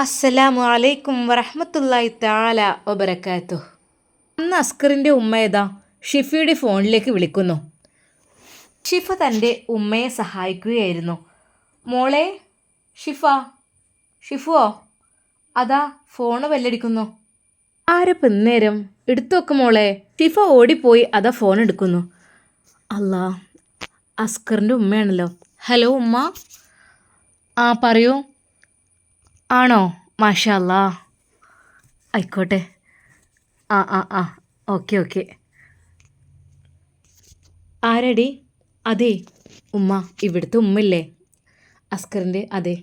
അസ്സലാമു അലൈക്കും വറഹ്മത്തുള്ളാഹി തആല വബറകാതുഹു. അന്ന് അസ്കറിൻ്റെ ഉമ്മ ഏതാ ഷിഫയുടെ ഫോണിലേക്ക് വിളിക്കുന്നു. ഷിഫ തൻ്റെ ഉമ്മയെ സഹായിക്കുകയായിരുന്നു. മോളെ ഷിഫ, ഷിഫുവോ, അതാ ഫോണ് ബെല്ലടിക്കുന്നു. ആരപ്പം ഇന്നേരം എടുത്തു വെക്കും മോളെ. ഷിഫ ഓടിപ്പോയി അതാ ഫോൺ എടുക്കുന്നു. അല്ലാ, അസ്കറിൻ്റെ ഉമ്മയാണല്ലോ. ഹലോ ഉമ്മ. ആ പറയൂ. ആണോ? മാഷാ അല്ലാ, ആയിക്കോട്ടെ. ആ ആ ആ ഓക്കെ ഓക്കെ. ആരടി? അതെ ഉമ്മ, ഇവിടുത്തെ ഉമ്മയില്ലേ അസ്കറിൻ്റെ? അതെ,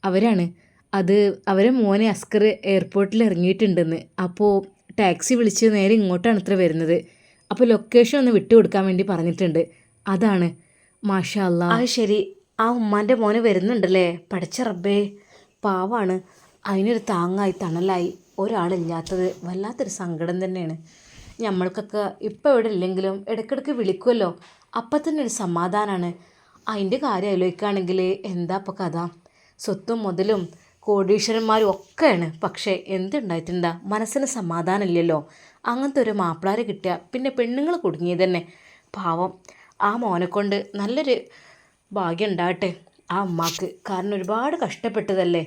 അവരാണ്. അത് അവരെ മോനെ അസ്കർ എയർപോർട്ടിൽ ഇറങ്ങിയിട്ടുണ്ടെന്ന്. അപ്പോൾ ടാക്സി വിളിച്ച് നേരെ ഇങ്ങോട്ടാണ് ഇത്ര വരുന്നത്. അപ്പോൾ ലൊക്കേഷൻ ഒന്ന് വിട്ടു കൊടുക്കാൻ വേണ്ടി പറഞ്ഞിട്ടുണ്ട്. അതാണ്. മാഷാ അല്ലാ. അത് ശരി, ആ ഉമ്മാൻ്റെ മോന് വരുന്നുണ്ടല്ലേ. പഠിച്ച റബ്ബേ, പാവാണ്. അതിനൊരു താങ്ങായി തണലായി ഒരാളില്ലാത്തത് വല്ലാത്തൊരു സങ്കടം തന്നെയാണ്. നമ്മൾക്കൊക്കെ ഇപ്പോൾ ഇവിടെ ഇല്ലെങ്കിലും ഇടയ്ക്കിടയ്ക്ക് വിളിക്കുമല്ലോ, അപ്പം തന്നെ ഒരു സമാധാനമാണ്. അതിൻ്റെ കാര്യം ആലോചിക്കുകയാണെങ്കിൽ എന്താ ഇപ്പോൾ കഥ. സ്വത്തും മുതലും കോടീശ്വരന്മാരും ഒക്കെയാണ്. പക്ഷേ എന്തുണ്ടായിട്ടുണ്ടാ, മനസ്സിന് സമാധാനമില്ലല്ലോ. അങ്ങനത്തെ ഒരു മാപ്പിളാരെ കിട്ടുക പിന്നെ പെണ്ണുങ്ങൾ കുടുങ്ങിയത് തന്നെ. പാവം, ആ മോനെക്കൊണ്ട് നല്ലൊരു ഭാഗ്യം ഉണ്ടാകട്ടെ ആ ഉമ്മാക്ക്. കാരണം ഒരുപാട് കഷ്ടപ്പെട്ടതല്ലേ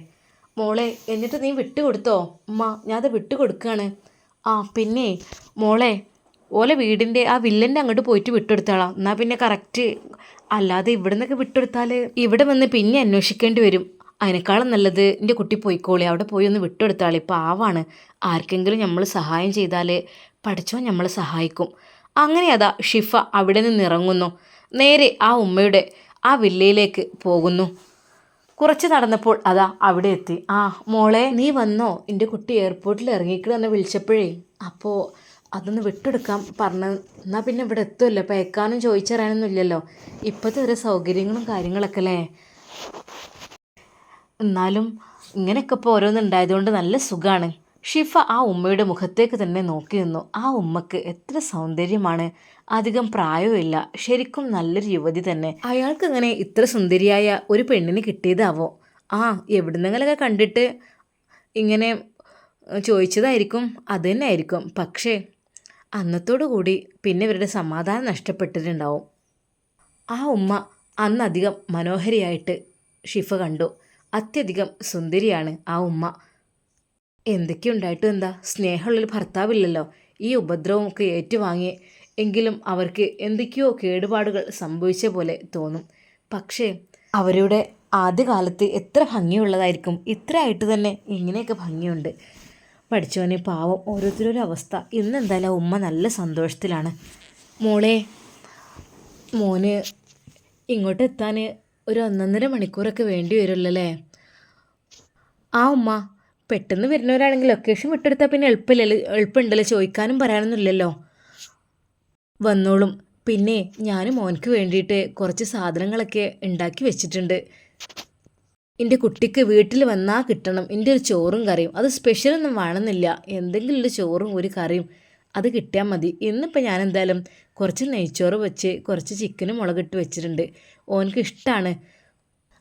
മോളെ. എന്നിട്ട് നീ വിട്ടുകൊടുത്തോ? ഉമ്മ, ഞാനത് വിട്ടുകൊടുക്കുകയാണ്. ആ പിന്നെ മോളെ, ഓലെ വീടിൻ്റെ ആ വില്ലൻ്റെ അങ്ങോട്ട് പോയിട്ട് വിട്ടുകൊടുത്താളാം. എന്നാൽ പിന്നെ കറക്റ്റ്. അല്ലാതെ ഇവിടെ നിന്നൊക്കെ വിട്ടുകൊടുത്താൽ ഇവിടെ വന്ന് പിന്നെ അന്വേഷിക്കേണ്ടി വരും. അതിനേക്കാളും നല്ലത് എൻ്റെ കുട്ടി പോയിക്കോളി, അവിടെ പോയി ഒന്ന് വിട്ടുകൊടുത്താളി. പാവാണ്. ആർക്കെങ്കിലും നമ്മൾ സഹായം ചെയ്താൽ പഠിച്ചോ നമ്മളെ സഹായിക്കും. അങ്ങനെ അതാ ഷിഫ അവിടെ നിന്ന് ഇറങ്ങുന്നു. നേരെ ആ ഉമ്മയുടെ ആ വില്ലയിലേക്ക് പോകുന്നു. കുറച്ച് നടന്നപ്പോൾ അതാ അവിടെ എത്തി. ആ മോളെ, നീ വന്നോ? എൻ്റെ കുട്ടി എയർപോർട്ടിൽ ഇറങ്ങിക്കണമെന്ന് വിളിച്ചപ്പോഴേ, അപ്പോൾ അതൊന്ന് വിട്ടെടുക്കാൻ പറഞ്ഞു. എന്നാൽ പിന്നെ ഇവിടെ എത്തുമല്ലോ, പേക്കാനും ചോദിച്ചറിയാനൊന്നും ഇല്ലല്ലോ. ഇപ്പോഴത്തെ ഓരോ സൗകര്യങ്ങളും കാര്യങ്ങളൊക്കെ അല്ലേ. എന്നാലും ഇങ്ങനെയൊക്കെ ഇപ്പോൾ ഓരോന്നുണ്ടായതുകൊണ്ട് നല്ല സുഖമാണ്. ഷിഫ ആ ഉമ്മയുടെ മുഖത്തേക്ക് തന്നെ നോക്കി നിന്നു. ആ ഉമ്മക്ക് എത്ര സൗന്ദര്യമാണ്. അധികം പ്രായവുമില്ല. ശരിക്കും നല്ലൊരു യുവതി തന്നെ. അയാൾക്ക് അങ്ങനെ ഇത്ര സുന്ദരിയായ ഒരു പെണ്ണിന് കിട്ടിയതാവോ? ആ, എവിടുന്നെങ്കിലൊക്കെ കണ്ടിട്ട് ഇങ്ങനെ ചോദിച്ചതായിരിക്കും. അത് തന്നെ ആയിരിക്കും. പക്ഷേ അന്നത്തോടു കൂടി പിന്നെ ഇവരുടെ സമാധാനം നഷ്ടപ്പെട്ടിട്ടുണ്ടാവും. ആ ഉമ്മ അന്നധികം മനോഹരിയായിട്ട് ഷിഫ കണ്ടു. അത്യധികം സുന്ദരിയാണ് ആ ഉമ്മ. എന്തൊക്കെയുണ്ടായിട്ടും എന്താ, സ്നേഹമുള്ളൊരു ഭർത്താവില്ലല്ലോ. ഈ ഉപദ്രവമൊക്കെ ഏറ്റുവാങ്ങി എങ്കിലും അവർക്ക് എന്തൊക്കെയോ കേടുപാടുകൾ സംഭവിച്ച പോലെ തോന്നും. പക്ഷേ അവരുടെ ആദ്യകാലത്ത് എത്ര ഭംഗിയുള്ളതായിരിക്കും. ഇത്ര ആയിട്ട് തന്നെ ഇങ്ങനെയൊക്കെ ഭംഗിയുണ്ട്. പഠിച്ചവനെ, പാവം ഓരോരുത്തരൊരു അവസ്ഥ. ഇന്നെന്തായാലും ഉമ്മ നല്ല സന്തോഷത്തിലാണ്. മോളെ, മോന് ഇങ്ങോട്ട് എത്താൻ ഒരു 1.5 മണിക്കൂറൊക്കെ വേണ്ടി വരുമല്ലേ? ആ ഉമ്മ, പെട്ടെന്ന് വരുന്നവരാണെങ്കിൽ ലൊക്കേഷൻ വിട്ടെടുത്താൽ പിന്നെ എളുപ്പമുണ്ടല്ലോ, ചോദിക്കാനും പറയാനൊന്നും ഇല്ലല്ലോ. വന്നോളും. പിന്നെ ഞാൻ മോനക്ക് വേണ്ടിയിട്ട് കുറച്ച് സാധനങ്ങളൊക്കെ ഉണ്ടാക്കി വെച്ചിട്ടുണ്ട്. എൻ്റെ കുട്ടിക്ക് വീട്ടിൽ വന്നാൽ കിട്ടണം എൻ്റെ ഒരു ചോറും കറിയും. അത് സ്പെഷ്യലൊന്നും വേണമെന്നില്ല, എന്തെങ്കിലും ഒരു ചോറും ഒരു കറിയും അത് കിട്ടിയാൽ മതി. ഇന്നിപ്പോൾ ഞാൻ എന്തായാലും കുറച്ച് നെയ്ച്ചോറ് വെച്ച് കുറച്ച് ചിക്കനും മുളകിട്ട് വെച്ചിട്ടുണ്ട്. ഓനക്ക് ഇഷ്ടമാണ്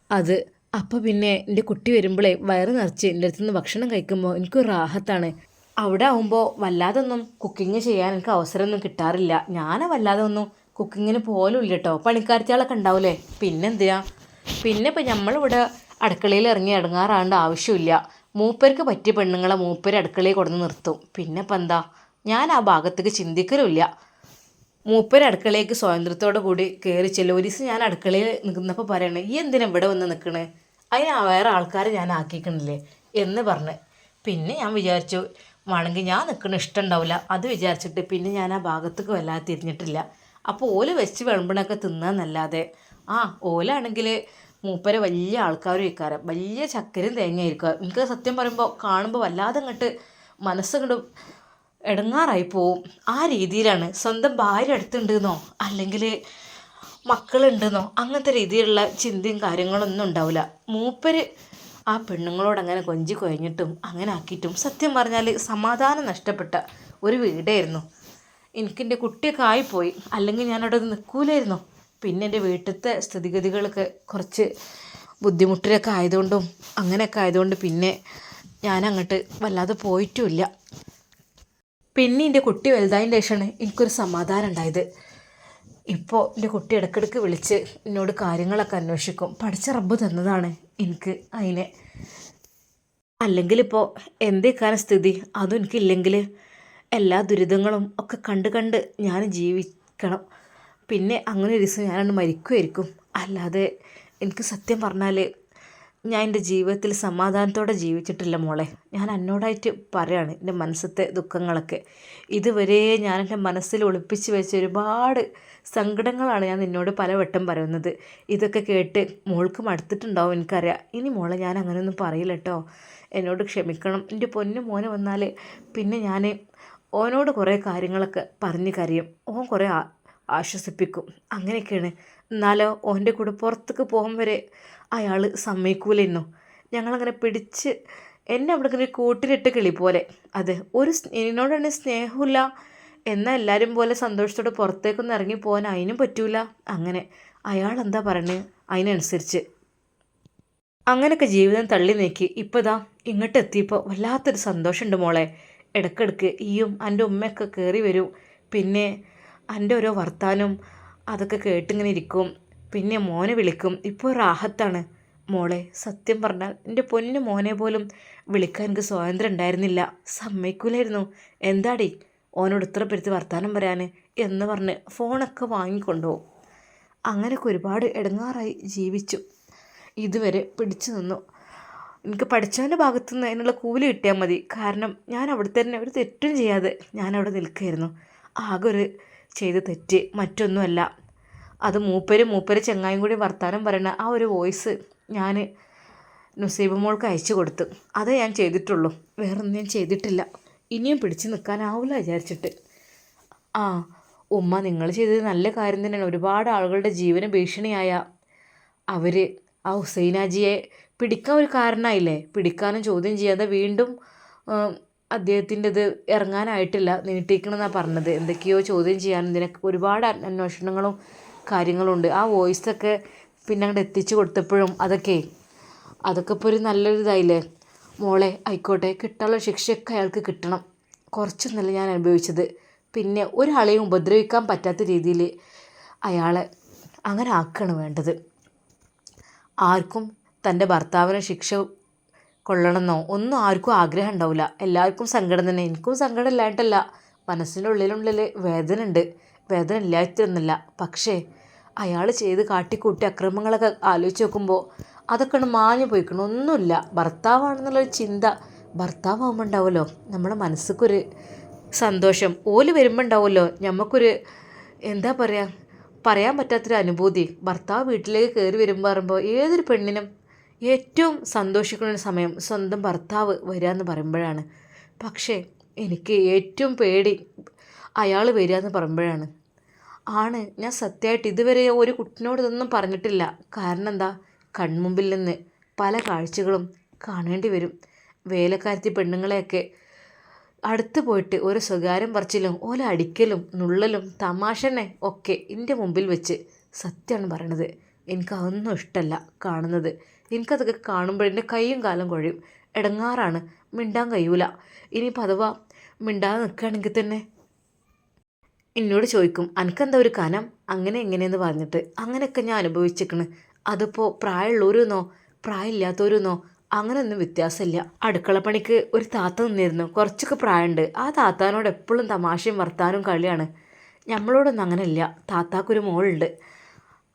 അത്. അപ്പോൾ പിന്നെ എൻ്റെ കുട്ടി വരുമ്പോഴേ വയറ് നിറച്ച് എൻ്റെ അടുത്തുനിന്ന് ഭക്ഷണം കഴിക്കുമ്പോൾ എനിക്കൊരു റാഹത്താണ്. അവിടെ ആകുമ്പോൾ വല്ലാതൊന്നും കുക്കിങ് ചെയ്യാൻ എനിക്ക് അവസരമൊന്നും കിട്ടാറില്ല. ഞാൻ വല്ലാതെ ഒന്നും കുക്കിങ്ങിന് പോലും ഇല്ല കേട്ടോ. പണിക്കാരത്തികളൊക്കെ ഉണ്ടാവില്ലേ, പിന്നെന്തിനാ. പിന്നെ ഇപ്പം നമ്മളിവിടെ അടുക്കളയിൽ ഇറങ്ങി ഇടങ്ങാറാണ്ട് ആവശ്യമില്ല. മൂപ്പർക്ക് പറ്റിയ പെണ്ണുങ്ങളെ മൂപ്പര് അടുക്കളയിൽ കൊടുന്ന് നിർത്തും. പിന്നെ ഇപ്പം എന്താ, ഞാൻ ആ ഭാഗത്തേക്ക് ചിന്തിക്കലുമില്ല. മൂപ്പര് അടുക്കളയ്ക്ക് സ്വാതന്ത്ര്യത്തോടു കൂടി കയറി ചെല്ലും. ഒരു ദിവസം ഞാൻ അടുക്കളയിൽ നിൽക്കുന്നപ്പോൾ പറയണേ, ഈ എന്തിനാ ഇവിടെ വന്ന് നിൽക്കണേ, അതിന് വേറെ ആൾക്കാരെ ഞാൻ ആക്കിക്കണില്ലേ എന്ന് പറഞ്ഞ്. പിന്നെ ഞാൻ വിചാരിച്ചു വേണമെങ്കിൽ ഞാൻ നിൽക്കണ ഇഷ്ടമുണ്ടാവില്ല, അത് വിചാരിച്ചിട്ട് പിന്നെ ഞാൻ ആ ഭാഗത്തേക്ക് വല്ലാതെ തിരിഞ്ഞിട്ടില്ല. അപ്പോൾ ഓല് വെച്ച് വിളമ്പണൊക്കെ തിന്നാന്നല്ലാതെ. ആ ഓലാണെങ്കിൽ മൂപ്പരെ വലിയ ആൾക്കാരും ഇരിക്കാറ്, വലിയ ചക്കരയും തേങ്ങയായിരിക്കുക. എനിക്ക് സത്യം പറയുമ്പോൾ കാണുമ്പോൾ വല്ലാതെ അങ്ങോട്ട് മനസ്സങ്ങോട്ട് ഇടങ്ങാറായി പോവും. ആ രീതിയിലാണ്. സ്വന്തം ഭാര്യ അടുത്തുണ്ടെന്നോ അല്ലെങ്കിൽ മക്കളുണ്ടെന്നോ അങ്ങനത്തെ രീതിയിലുള്ള ചിന്തയും കാര്യങ്ങളൊന്നും ഉണ്ടാവില്ല. മൂപ്പര് ആ പെണ്ണുങ്ങളോട് അങ്ങനെ കൊഞ്ചി കൊഴിഞ്ഞിട്ടും അങ്ങനെ ആക്കിയിട്ടും സത്യം പറഞ്ഞാൽ സമാധാനം നഷ്ടപ്പെട്ട ഒരു വീടായിരുന്നു. എനിക്കെൻ്റെ കുട്ടിയൊക്കെ ആയിപ്പോയി, അല്ലെങ്കിൽ ഞാനവിടെ നിൽക്കൂലായിരുന്നു. പിന്നെ എൻ്റെ വീട്ടിലത്തെ സ്ഥിതിഗതികളൊക്കെ കുറച്ച് ബുദ്ധിമുട്ടിലൊക്കെ ആയതുകൊണ്ടും അങ്ങനെയൊക്കെ ആയതുകൊണ്ട് പിന്നെ ഞാനങ്ങോട്ട് വല്ലാതെ പോയിട്ടുമില്ല. പിന്നെ എൻ്റെ കുട്ടി വലുതായതിൻ്റെ ശേഷമാണ് എനിക്കൊരു സമാധാനം ഉണ്ടായത്. ഇപ്പോൾ എൻ്റെ കുട്ടി ഇടയ്ക്കിടയ്ക്ക് വിളിച്ച് എന്നോട് കാര്യങ്ങളൊക്കെ അന്വേഷിക്കും. പഠിച്ച റബ്ബ് തന്നതാണ് എനിക്ക് അതിനെ. അല്ലെങ്കിൽ ഇപ്പോൾ എന്തേക്കാന സ്ഥിതി അതും എനിക്കില്ലെങ്കിൽ എല്ലാ ദുരിതങ്ങളും ഒക്കെ കണ്ട് കണ്ട് ഞാൻ ജീവിക്കണം. പിന്നെ അങ്ങനെ ഒരു ദിവസം ഞാനൊന്ന് മരിക്കുമായിരിക്കും. അല്ലാതെ എനിക്ക് സത്യം പറഞ്ഞാൽ ഞാൻ എൻ്റെ ജീവിതത്തിൽ സമാധാനത്തോടെ ജീവിച്ചിട്ടില്ല മോളെ. ഞാൻ എന്നോടായിട്ട് പറയാണ് എൻ്റെ മനസ്സിലത്തെ ദുഃഖങ്ങളൊക്കെ. ഇതുവരെ ഞാൻ എൻ്റെ മനസ്സിൽ ഒളിപ്പിച്ച് വെച്ച ഒരുപാട് സങ്കടങ്ങളാണ് ഞാൻ നിന്നോട് പലവട്ടം പറയുന്നത്. ഇതൊക്കെ കേട്ട് മോൾക്ക് മടുത്തിട്ടുണ്ടാവും എനിക്കറിയാം. ഇനി മോളെ ഞാൻ അങ്ങനെയൊന്നും പറയില്ല കേട്ടോ. എന്നോട് ക്ഷമിക്കണം. എൻ്റെ പൊന്നു മോനെ വന്നാൽ പിന്നെ ഞാൻ ഓനോട് കുറേ കാര്യങ്ങളൊക്കെ പറഞ്ഞ് കരയും. ഓൻ കുറേ ആശ്വസിപ്പിക്കും. അങ്ങനെയൊക്കെയാണ്. എന്നാലോ ഓൻ്റെ കൂടെ പുറത്തേക്ക് പോകാൻ വരെ അയാൾ സമ്മതിക്കൂലായിരുന്നു. ഞങ്ങളങ്ങനെ പിടിച്ച് എന്നെ അവിടെ ഇങ്ങനെ കൂട്ടിലിട്ട് കിളി പോലെ. അതെ, എന്നോടാണ് സ്നേഹമില്ല എന്നാൽ എല്ലാവരും പോലെ സന്തോഷത്തോടെ പുറത്തേക്കൊന്നും ഇറങ്ങി പോകാൻ അതിനും പറ്റൂല. അങ്ങനെ അയാൾ എന്താ പറയണത് അതിനനുസരിച്ച് അങ്ങനെയൊക്കെ ജീവിതം തള്ളി നീക്കി ഇപ്പോൾ ഇതാ ഇങ്ങോട്ട് എത്തിയപ്പോൾ വല്ലാത്തൊരു സന്തോഷമുണ്ട് മോളെ. ഇടയ്ക്കിടയ്ക്ക് ഈയും എൻ്റെ ഉമ്മയൊക്കെ കയറി വരും. പിന്നെ എൻ്റെ ഓരോ വർത്താനം അതൊക്കെ കേട്ടിങ്ങനെ ഇരിക്കും. പിന്നെ മോനെ വിളിക്കും. ഇപ്പോൾ റാഹത്താണ് മോളെ. സത്യം പറഞ്ഞാൽ എൻ്റെ പൊന്നു മോനെ പോലും വിളിക്കാൻ എനിക്ക് സ്വാതന്ത്ര്യം ഉണ്ടായിരുന്നില്ല. സമ്മതിക്കൂലായിരുന്നു. എന്താടി ഓനോട് ഇത്ര പെരുത്ത് വർത്താനം പറയാൻ എന്ന് പറഞ്ഞ് ഫോണൊക്കെ വാങ്ങിക്കൊണ്ടുപോകും. അങ്ങനെയൊക്കെ ഒരുപാട് ഇടങ്ങാറായി ജീവിച്ചു. ഇതുവരെ പിടിച്ചു നിന്നു. എനിക്ക് പഠിച്ചവൻ്റെ ഭാഗത്തുനിന്ന് അതിനുള്ള കൂലി കിട്ടിയാൽ മതി. കാരണം ഞാൻ അവിടെ തന്നെ ഒരു തെറ്റും ചെയ്യാതെ ഞാൻ അവിടെ നിൽക്കുകയായിരുന്നു. ആകെ ഒരു ചെയ്ത തെറ്റ് മറ്റൊന്നുമല്ല. അത് മൂപ്പര് ചെങ്ങായും കൂടി വർത്താനം പറയണ ആ ഒരു വോയിസ് ഞാൻ നുസൈബ മോൾക്ക് അയച്ചു കൊടുത്തു. അതേ ഞാൻ ചെയ്തിട്ടുള്ളൂ. വേറൊന്നും ഞാൻ ചെയ്തിട്ടില്ല. ഇനിയും പിടിച്ചു നിൽക്കാനാവില്ല വിചാരിച്ചിട്ട്. ആ ഉമ്മ, നിങ്ങൾ ചെയ്തത് നല്ല കാര്യം തന്നെയാണ്. ഒരുപാട് ആളുകളുടെ ജീവന് ഭീഷണിയായ അവർ ആ ഹുസൈനാജിയെ പിടിക്കാൻ ഒരു കാരണമായില്ലേ. പിടിക്കാനും ചോദ്യം ചെയ്യാതെ വീണ്ടും അദ്ദേഹത്തിൻ്റെത് ഇറങ്ങാനായിട്ടില്ല, നീട്ടിക്കണമെന്നാണ് പറഞ്ഞത്. എന്തൊക്കെയോ ചോദ്യം ചെയ്യാൻ ഇതിനൊക്കെ ഒരുപാട് അന്വേഷണങ്ങളും കാര്യങ്ങളുണ്ട്. ആ വോയിസൊക്കെ പിന്നെ അങ്ങോട്ട് എത്തിച്ചു കൊടുത്തപ്പോഴും അതൊക്കെ ഇപ്പോൾ ഒരു നല്ലൊരു ഇതായില്ലേ. മോളെ ആയിക്കോട്ടെ, കിട്ടാനുള്ള ശിക്ഷയൊക്കെ അയാൾക്ക് കിട്ടണം. കുറച്ചൊന്നല്ല ഞാൻ അനുഭവിച്ചത്. പിന്നെ ഒരാളെയും ഉപദ്രവിക്കാൻ പറ്റാത്ത രീതിയിൽ അയാളെ അങ്ങനെ ആക്കുകയാണ് വേണ്ടത്. ആർക്കും തൻ്റെ ഭർത്താവിന് ശിക്ഷ കൊള്ളണമെന്നോ ഒന്നും ആർക്കും ആഗ്രഹം ഉണ്ടാവില്ല. എല്ലാവർക്കും സങ്കടം തന്നെ. എനിക്കും സങ്കടം ഇല്ലായിട്ടല്ല. മനസ്സിൻ്റെ ഉള്ളിലുള്ളിൽ വേദന ഉണ്ട്. വേദന ഇല്ലായിട്ടൊന്നുമില്ല. പക്ഷേ അയാൾ ചെയ്ത് കാട്ടിക്കൂട്ടി അക്രമങ്ങളൊക്കെ ആലോചിച്ച് നോക്കുമ്പോൾ അതൊക്കെ മാഞ്ഞു പോയിക്കണം. ഒന്നുമില്ല. ഭർത്താവാണെന്നുള്ളൊരു ചിന്ത ഭർത്താവാകുമ്പോൾ ഉണ്ടാവുമല്ലോ നമ്മുടെ മനസ്സിക്കൊരു സന്തോഷം. ഓല് വരുമ്പോൾ ഉണ്ടാവുമല്ലോ നമുക്കൊരു എന്താ പറയുക, പറയാൻ പറ്റാത്തൊരു അനുഭൂതി. ഭർത്താവ് വീട്ടിലേക്ക് കയറി പറയുമ്പോൾ ഏതൊരു പെണ്ണിനും ഏറ്റവും സന്തോഷിക്കുന്ന ഒരു സമയം സ്വന്തം ഭർത്താവ് വരിക എന്ന് പറയുമ്പോഴാണ്. പക്ഷേ എനിക്ക് ഏറ്റവും പേടി അയാൾ വരിക എന്ന് പറയുമ്പോഴാണ്. ഞാൻ സത്യമായിട്ട് ഇതുവരെ ഒരു കുട്ടിനോട് ഇതൊന്നും പറഞ്ഞിട്ടില്ല. കാരണം എന്താ, കൺമുമ്പിൽ നിന്ന് പല കാഴ്ചകളും കാണേണ്ടി വരും. വേലക്കാരത്തി പെണ്ണുങ്ങളെയൊക്കെ അടുത്ത് പോയിട്ട് ഒരു സ്വകാര്യം പറച്ചിലും ഓല അടിക്കലും നുള്ളലും തമാശനെ ഒക്കെ എൻ്റെ മുമ്പിൽ വെച്ച് സത്യമാണ് പറയണത്. എനിക്കതൊന്നും ഇഷ്ടമല്ല കാണുന്നത്. എനിക്കതൊക്കെ കാണുമ്പോൾ എൻ്റെ കൈയും കാലും കുഴയും. ഇടങ്ങാറാണ്. മിണ്ടാൻ കഴിയൂല. ഇനിയിപ്പോൾ അഥവാ മിണ്ടാതെ നിൽക്കുകയാണെങ്കിൽ തന്നെ എന്നോട് ചോദിക്കും അനക്കെന്താ ഒരു കനം അങ്ങനെ എങ്ങനെയെന്ന് പറഞ്ഞിട്ട്. അങ്ങനെയൊക്കെ ഞാൻ അനുഭവിച്ചിരിക്കണ്. അതിപ്പോൾ പ്രായമുള്ളവരെന്നോ പ്രായമില്ലാത്തവരെന്നോ അങ്ങനെയൊന്നും വ്യത്യാസമില്ല. അടുക്കളപ്പണിക്ക് ഒരു താത്ത നിന്നിരുന്നു. കുറച്ചൊക്കെ പ്രായമുണ്ട്. ആ താത്താനോട് എപ്പോഴും തമാശയും വർത്താനവും കളിയാണ്. നമ്മളോടൊന്നും അങ്ങനെയില്ല. താത്താക്കൊരു മോളുണ്ട്.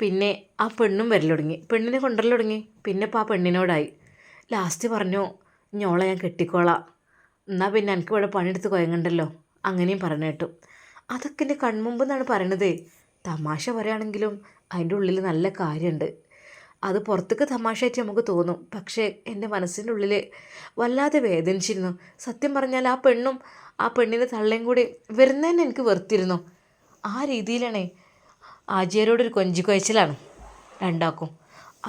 പിന്നെ ആ പെണ്ണും വരൽ തുടങ്ങി. പെണ്ണിനെ കൊണ്ടുവരൽ തുടങ്ങി. പിന്നെ ഇപ്പോൾ ആ പെണ്ണിനോടായി. ലാസ്റ്റ് പറഞ്ഞു ഞോളെ ഞാൻ കെട്ടിക്കോളാം, എന്നാൽ പിന്നെ എനിക്ക് ഇവിടെ പണിയെടുത്ത് കുഴങ്ങണ്ടല്ലോ. അങ്ങനെയും പറഞ്ഞു കേട്ടു. അതൊക്കെ എൻ്റെ കൺമുമ്പ് എന്നാണ് പറയണത്. തമാശ പറയുകയാണെങ്കിലും അതിൻ്റെ ഉള്ളിൽ നല്ല കാര്യമുണ്ട്. അത് പുറത്തേക്ക് തമാശയായിട്ട് നമുക്ക് തോന്നും. പക്ഷേ എൻ്റെ മനസ്സിൻ്റെ ഉള്ളിൽ വല്ലാതെ വേദനിച്ചിരുന്നു. സത്യം പറഞ്ഞാൽ ആ പെണ്ണും ആ പെണ്ണിൻ്റെ തള്ളയും കൂടി വരുന്നതന്നെ എനിക്ക് വെറുത്തിരുന്നു. ആ രീതിയിലാണേ ആജിയരോടൊരു കൊഞ്ചിക്കുഴച്ചിലാണ് രണ്ടാക്കും.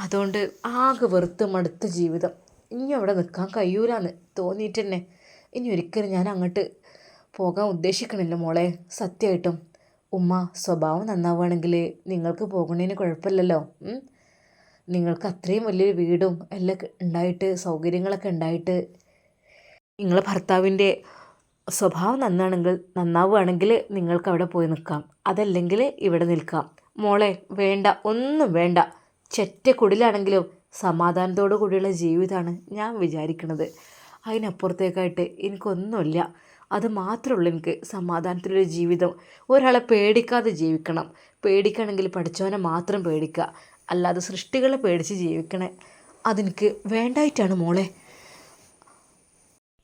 അതുകൊണ്ട് ആകെ വെറുത്ത് മടുത്ത ജീവിതം. ഇനി അവിടെ നിൽക്കാൻ കഴിയൂലെന്ന് തോന്നിയിട്ട് തന്നെ ഇനി ഒരിക്കലും ഞാൻ അങ്ങോട്ട് പോകാൻ ഉദ്ദേശിക്കണില്ല മോളെ. സത്യമായിട്ടും ഉമ്മ സ്വഭാവം നന്നാവുകയാണെങ്കിൽ നിങ്ങൾക്ക് പോകുന്നതിന് കുഴപ്പമില്ലല്ലോ. നിങ്ങൾക്ക് അത്രയും വലിയൊരു വീടും എല്ലാം ഉണ്ടായിട്ട് സൗകര്യങ്ങളൊക്കെ ഉണ്ടായിട്ട് നിങ്ങളെ ഭർത്താവിൻ്റെ സ്വഭാവം നന്നാവുകയാണെങ്കിൽ നിങ്ങൾക്ക് അവിടെ പോയി നിൽക്കാം, അതല്ലെങ്കിൽ ഇവിടെ നിൽക്കാം. മോളെ വേണ്ട, ഒന്നും വേണ്ട. കുടിലാണെങ്കിലും സമാധാനത്തോടു കൂടിയുള്ള ജീവിതമാണ് ഞാൻ വിചാരിക്കുന്നത്. അതിനപ്പുറത്തേക്കായിട്ട് എനിക്കൊന്നുമില്ല. അത് മാത്രമേ ഉള്ളൂ എനിക്ക് സമാധാനത്തിലൊരു ജീവിതം. ഒരാളെ പേടിക്കാതെ ജീവിക്കണം. പേടിക്കണമെങ്കിൽ പഠിച്ചവനെ മാത്രം പേടിക്കുക, അല്ലാതെ സൃഷ്ടികളെ പേടിച്ച് ജീവിക്കണേ അതെനിക്ക് വേണ്ടായിട്ടാണ് മോളെ.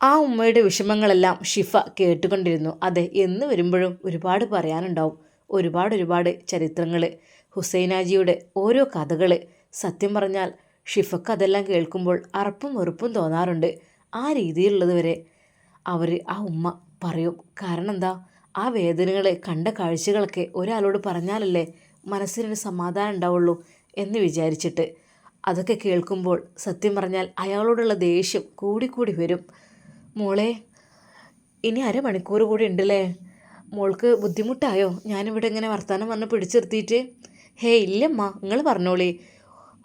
ആ ഉമ്മയുടെ വിഷമങ്ങളെല്ലാം ഷിഫ കേട്ടുകൊണ്ടിരുന്നു. അതെ, എന്ന് വരുമ്പോഴും ഒരുപാട് പറയാനുണ്ടാവും. ഒരുപാട് ചരിത്രങ്ങൾ, ഹുസൈനാജിയുടെ ഓരോ കഥകൾ. സത്യം പറഞ്ഞാൽ ഷിഫക്ക് അതെല്ലാം കേൾക്കുമ്പോൾ അറപ്പും വെറുപ്പും തോന്നാറുണ്ട്. ആ രീതിയിലുള്ളത് വരെ ആ ഉമ്മ പറയും. കാരണം എന്താ, ആ വേദനകൾ കണ്ട കാഴ്ചകളൊക്കെ ഒരാളോട് പറഞ്ഞാലല്ലേ മനസ്സിനൊരു സമാധാനം ഉണ്ടാവുള്ളൂ എന്ന് വിചാരിച്ചിട്ട് അതൊക്കെ കേൾക്കുമ്പോൾ സത്യം പറഞ്ഞാൽ അയാളോടുള്ള ദേഷ്യം കൂടിക്കൂടി വരും. മോളെ, ഇനി അരമണിക്കൂർ കൂടി ഉണ്ടല്ലേ, മോൾക്ക് ബുദ്ധിമുട്ടായോ ഞാനിവിടെ ഇങ്ങനെ വർത്തമാനം പറഞ്ഞ് പിടിച്ചു നിർത്തിയിട്ട്? ഹേ ഇല്ലമ്മ, നിങ്ങൾ പറഞ്ഞോളി.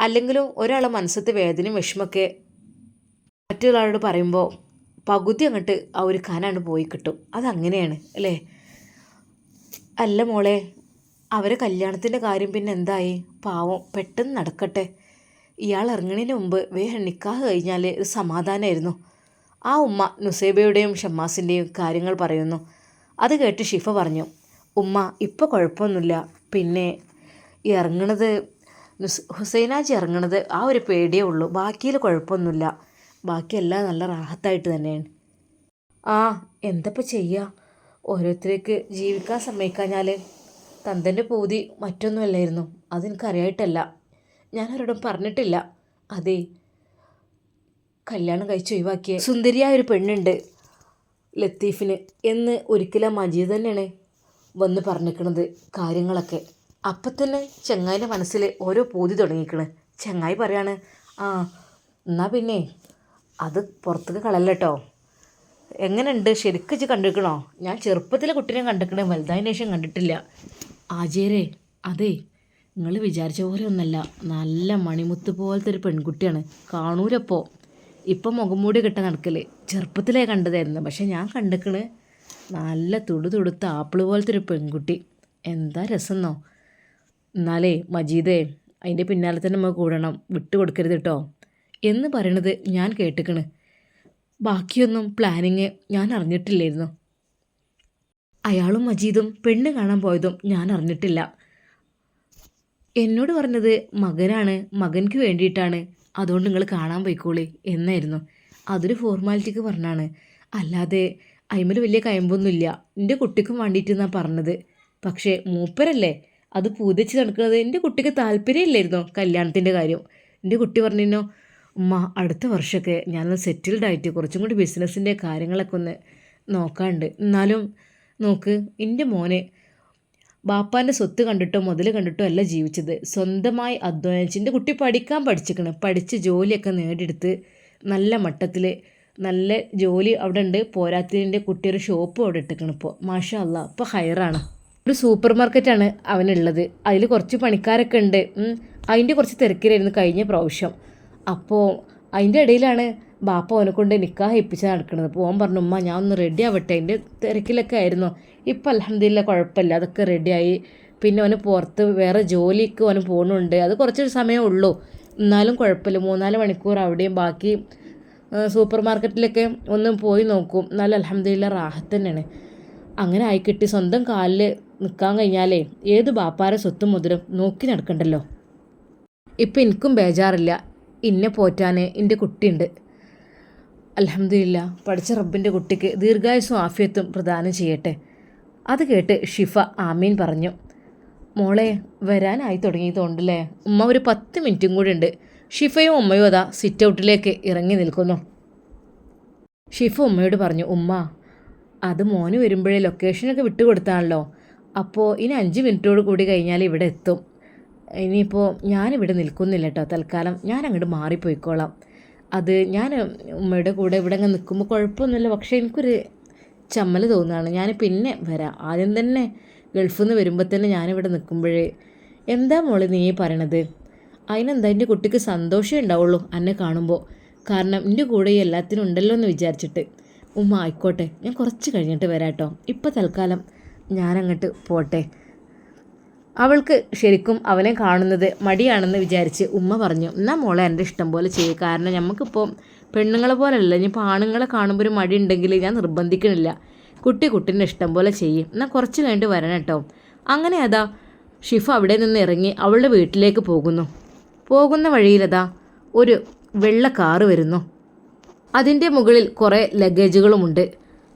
അല്ലെങ്കിലും ഒരാളെ മനസ്സത്തെ വേദനയും വിഷമൊക്കെ മറ്റൊരാളോട് പറയുമ്പോൾ പകുതി അങ്ങോട്ട് ആ ഒരു കനാണ് പോയി കിട്ടും. അതങ്ങനെയാണ് അല്ലേ? അല്ല മോളെ, അവരെ കല്യാണത്തിൻ്റെ കാര്യം പിന്നെ എന്തായി? പാവം പെട്ടെന്ന് നടക്കട്ടെ. ഇയാൾ ഇറങ്ങുന്നതിന് മുമ്പ് വേഗം നിക്കാഹ് കഴിഞ്ഞാൽ ഒരു സമാധാനമായിരുന്നു. ആ ഉമ്മ നുസൈബയുടെയും ഷമ്മാസിൻ്റെയും കാര്യങ്ങൾ പറയുന്നു. അത് കേട്ട് ഷിഫ പറഞ്ഞു, ഉമ്മ ഇപ്പോൾ കുഴപ്പമൊന്നുമില്ല. പിന്നെ ഇറങ്ങണത് ഹുസൈനാജി ഇറങ്ങണത് ആ ഒരു പേടിയേ ഉള്ളൂ. ബാക്കിയിൽ കുഴപ്പമൊന്നുമില്ല. ബാക്കിയെല്ലാം നല്ല റാഹത്തായിട്ട് തന്നെയാണ്. എന്തപ്പോൾ ചെയ്യുക, ഓരോരുത്തർക്ക് ജീവിക്കാൻ സമ്മതിക്കാഞ്ഞാൽ. തന്തൻ്റെ പൂതി മറ്റൊന്നുമല്ലായിരുന്നു, അതെനിക്കറിയായിട്ടല്ല, ഞാനവരോടും പറഞ്ഞിട്ടില്ല. അതെ, കല്യാണം കഴിച്ച് ഒഴിവാക്കിയ സുന്ദരിയായ ഒരു പെണ്ണുണ്ട് ലത്തീഫിന് എന്ന് ഒരിക്കലും മജീദ് തന്നെയാണ് വന്ന് പറഞ്ഞിരിക്കണത് കാര്യങ്ങളൊക്കെ. അപ്പം തന്നെ ചങ്ങായിൻ്റെ മനസ്സിൽ ഓരോ പൂതി തുടങ്ങിക്കണ്. ചങ്ങായി പറയാണ്, എന്നാൽ പിന്നെ അത് പുറത്തേക്ക് കളയല്ലോ. എങ്ങനെയുണ്ട്, ശരിക്കും വെച്ച് കണ്ടിരിക്കണോ? ഞാൻ ചെറുപ്പത്തിലെ കുട്ടീനെ കണ്ടിരിക്കണേ, വലുതായതിനു ശേഷം കണ്ടിട്ടില്ല. ആജേരെ, അതെ, നിങ്ങൾ വിചാരിച്ച പോലെ ഒന്നല്ല, നല്ല മണിമുത്ത് പോലത്തെ ഒരു പെൺകുട്ടിയാണ്. കാണൂലപ്പോൾ, ഇപ്പം മുഖംമൂടി കെട്ട നടക്കല്. ചെറുപ്പത്തിലേ കണ്ടതായിരുന്നു, പക്ഷെ ഞാൻ കണ്ടിക്കണ് നല്ല തുടുത്ത ആപ്പിൾ പോലത്തെ ഒരു പെൺകുട്ടി. എന്താ രസമെന്നോ. എന്നാലേ മജീദേ, അതിൻ്റെ പിന്നാലെ തന്നെ നമ്മൾ കൂടണം, വിട്ടുകൊടുക്കരുത് കേട്ടോ എന്ന് പറയണത് ഞാൻ കേട്ടിക്കണ്. ബാക്കിയൊന്നും പ്ലാനിങ് ഞാൻ അറിഞ്ഞിട്ടില്ലായിരുന്നു. അയാളും മജീദും പെണ്ണ് കാണാൻ പോയതും ഞാൻ അറിഞ്ഞിട്ടില്ല. എന്നോട് പറഞ്ഞത് മകനാണ്, മകൻക്ക് വേണ്ടിയിട്ടാണ്, അതുകൊണ്ട് നിങ്ങൾ കാണാൻ പോയിക്കോളി എന്നായിരുന്നു. അതൊരു ഫോർമാലിറ്റിക്ക് പറഞ്ഞാണ്, അല്ലാതെ അയിമൽ വലിയ കയമ്പൊന്നുമില്ല. എൻ്റെ കുട്ടിക്കും വേണ്ടിയിട്ടെന്നാണ് പറഞ്ഞത്. പക്ഷേ മൂപ്പരല്ലേ അത് പൂതിച്ച് നടക്കുന്നത്. എൻ്റെ കുട്ടിക്ക് താല്പര്യമില്ലായിരുന്നോ കല്യാണത്തിൻ്റെ കാര്യം. എൻ്റെ കുട്ടി പറഞ്ഞിരുന്നോ, ഉമ്മ അടുത്ത വർഷമൊക്കെ ഞാനൊന്ന് സെറ്റിൽഡ് ആയിട്ട് കുറച്ചും കൂടി ബിസിനസ്സിൻ്റെ കാര്യങ്ങളൊക്കെ ഒന്ന് നോക്കാണ്ട്. എന്നാലും നോക്ക്, എൻ്റെ മോനെ ബാപ്പാൻ്റെ സ്വത്ത് കണ്ടിട്ടോ മുതൽ കണ്ടിട്ടോ അല്ല ജീവിച്ചത്, സ്വന്തമായി അധ്വാനിച്ച്. എൻ്റെ കുട്ടി പഠിക്കാൻ പഠിച്ചിരിക്കണം, പഠിച്ച് ജോലിയൊക്കെ നേടിയെടുത്ത് നല്ല മട്ടത്തിൽ നല്ല ജോലി അവിടെ ഉണ്ട്. പോരാത്തതിൻ്റെ കുട്ടി ഒരു ഷോപ്പും അവിടെ ഇട്ടിക്കണം. ഇപ്പോൾ മാഷാ അല്ലാ, ഇപ്പോൾ ഹയറാണ്. ഒരു സൂപ്പർ മാർക്കറ്റാണ് അവനുള്ളത്. അതിൽ കുറച്ച് പണിക്കാരൊക്കെ ഉണ്ട്. അതിൻ്റെ കുറച്ച് തിരക്കിലായിരുന്നു കഴിഞ്ഞ പ്രാവശ്യം. അപ്പോൾ അതിൻ്റെ ഇടയിലാണ് ബാപ്പ അവനെ കൊണ്ട് നിക്കാഹ് ഏൽപ്പിച്ച് നടക്കുന്നത്. അപ്പോൾ ഓൻ പറഞ്ഞു, ഉമ്മ ഞാൻ ഒന്ന് റെഡി ആവട്ടെ, അതിൻ്റെ തിരക്കിലൊക്കെ ആയിരുന്നു. ഇപ്പം അൽഹംദുലില്ലാ കുഴപ്പമില്ല, അതൊക്കെ റെഡിയായി. പിന്നെ അവന് പുറത്ത് വേറെ ജോലിക്ക് അവന് പോകുന്നുണ്ട്. അത് കുറച്ചൊരു സമയമേ ഉള്ളൂ, എന്നാലും കുഴപ്പമില്ല. 3-4 മണിക്കൂർ അവിടെയും ബാക്കി സൂപ്പർ മാർക്കറ്റിലൊക്കെ ഒന്ന് പോയി നോക്കും. എന്നാലും അൽഹംദുലില്ലാ റാഹത്ത് തന്നെയാണ്. അങ്ങനെ ആയിക്കിട്ടി സ്വന്തം കാലിൽ നിൽക്കാൻ കഴിഞ്ഞാലേ ഏത് ബാപ്പാരെ സ്വത്തും മുതലും നോക്കി നടക്കണ്ടല്ലോ. ഇപ്പം എനിക്കും ബേജാറില്ല, ഇന്നെ പോറ്റാൻ എൻ്റെ കുട്ടിയുണ്ട്. അൽഹംദുലില്ലാ, പഠിച്ച റബ്ബിൻ്റെ കുട്ടിക്ക് ദീർഘായുസ്സും ആഫിയത്തും പ്രദാനം ചെയ്യട്ടെ. അത് കേട്ട് ഷിഫ ആമീൻ പറഞ്ഞു. മോളെ വരാനായി തുടങ്ങിയതുകൊണ്ടല്ലേ ഉമ്മ, ഒരു 10 മിനിറ്റും കൂടി ഉണ്ട്. ഷിഫയും ഉമ്മയും അതാ സിറ്റ് ഔട്ടിലേക്ക് ഇറങ്ങി നിൽക്കുന്നു. ഷിഫ ഉമ്മയോട് പറഞ്ഞു, ഉമ്മ അത് മോന് വരുമ്പോഴേ ലൊക്കേഷനൊക്കെ വിട്ടുകൊടുത്താണല്ലോ, അപ്പോൾ ഇനി 5 മിനിറ്റോട് കൂടി കഴിഞ്ഞാൽ ഇവിടെ എത്തും. ഇനിയിപ്പോൾ ഞാനിവിടെ നിൽക്കുന്നില്ല കേട്ടോ, തൽക്കാലം ഞാൻ അങ്ങോട്ട് മാറിപ്പോയിക്കോളാം. അത് ഞാൻ ഉമ്മയുടെ കൂടെ ഇവിടെ അങ്ങ് നിൽക്കുമ്പോൾ കുഴപ്പമൊന്നുമില്ല, പക്ഷേ എനിക്കൊരു ചമ്മൽ തോന്നുകയാണ്. ഞാൻ പിന്നെ വരാം. ആദ്യം തന്നെ ഗൾഫിൽ നിന്ന് വരുമ്പോൾ തന്നെ ഞാനിവിടെ നിൽക്കുമ്പോഴേ എന്താ മോള് നീ പറയണത്? അതിനെന്താ, എൻ്റെ കുട്ടിക്ക് സന്തോഷമേ ഉണ്ടാവുള്ളൂ എന്നെ കാണുമ്പോൾ. കാരണം എൻ്റെ കൂടെ എല്ലാത്തിനും ഉണ്ടല്ലോ എന്ന് വിചാരിച്ചിട്ട്. ഉമ്മ ആയിക്കോട്ടെ, ഞാൻ കുറച്ച് കഴിഞ്ഞിട്ട് വരാം കേട്ടോ, ഇപ്പോൾ തൽക്കാലം ഞാനങ്ങോട്ട് പോട്ടെ. അവൾക്ക് ശരിക്കും അവനെ കാണുന്നത് മടിയാണെന്ന് വിചാരിച്ച് ഉമ്മ പറഞ്ഞു, എന്നാൽ മോളെ എൻ്റെ ഇഷ്ടം പോലെ ചെയ്യും, കാരണം നമുക്കിപ്പോൾ പെണ്ണുങ്ങളെ പോലെയല്ല, ഇനിയിപ്പോൾ ആണുങ്ങളെ കാണുമ്പോൾ ഒരു മടി ഉണ്ടെങ്കിൽ ഞാൻ നിർബന്ധിക്കണില്ല, കുട്ടീൻ്റെ ഇഷ്ടം പോലെ ചെയ്യും, എന്നാൽ കുറച്ച് കഴിഞ്ഞിട്ട് വരണം കേട്ടോ. അങ്ങനെ അതാ ഷിഫ അവിടെ നിന്ന് ഇറങ്ങി അവളുടെ വീട്ടിലേക്ക് പോകുന്ന വഴിയിലതാ ഒരു വെള്ള കാറ് വരുന്നു. അതിൻ്റെ മുകളിൽ കുറേ ലഗേജുകളുമുണ്ട്.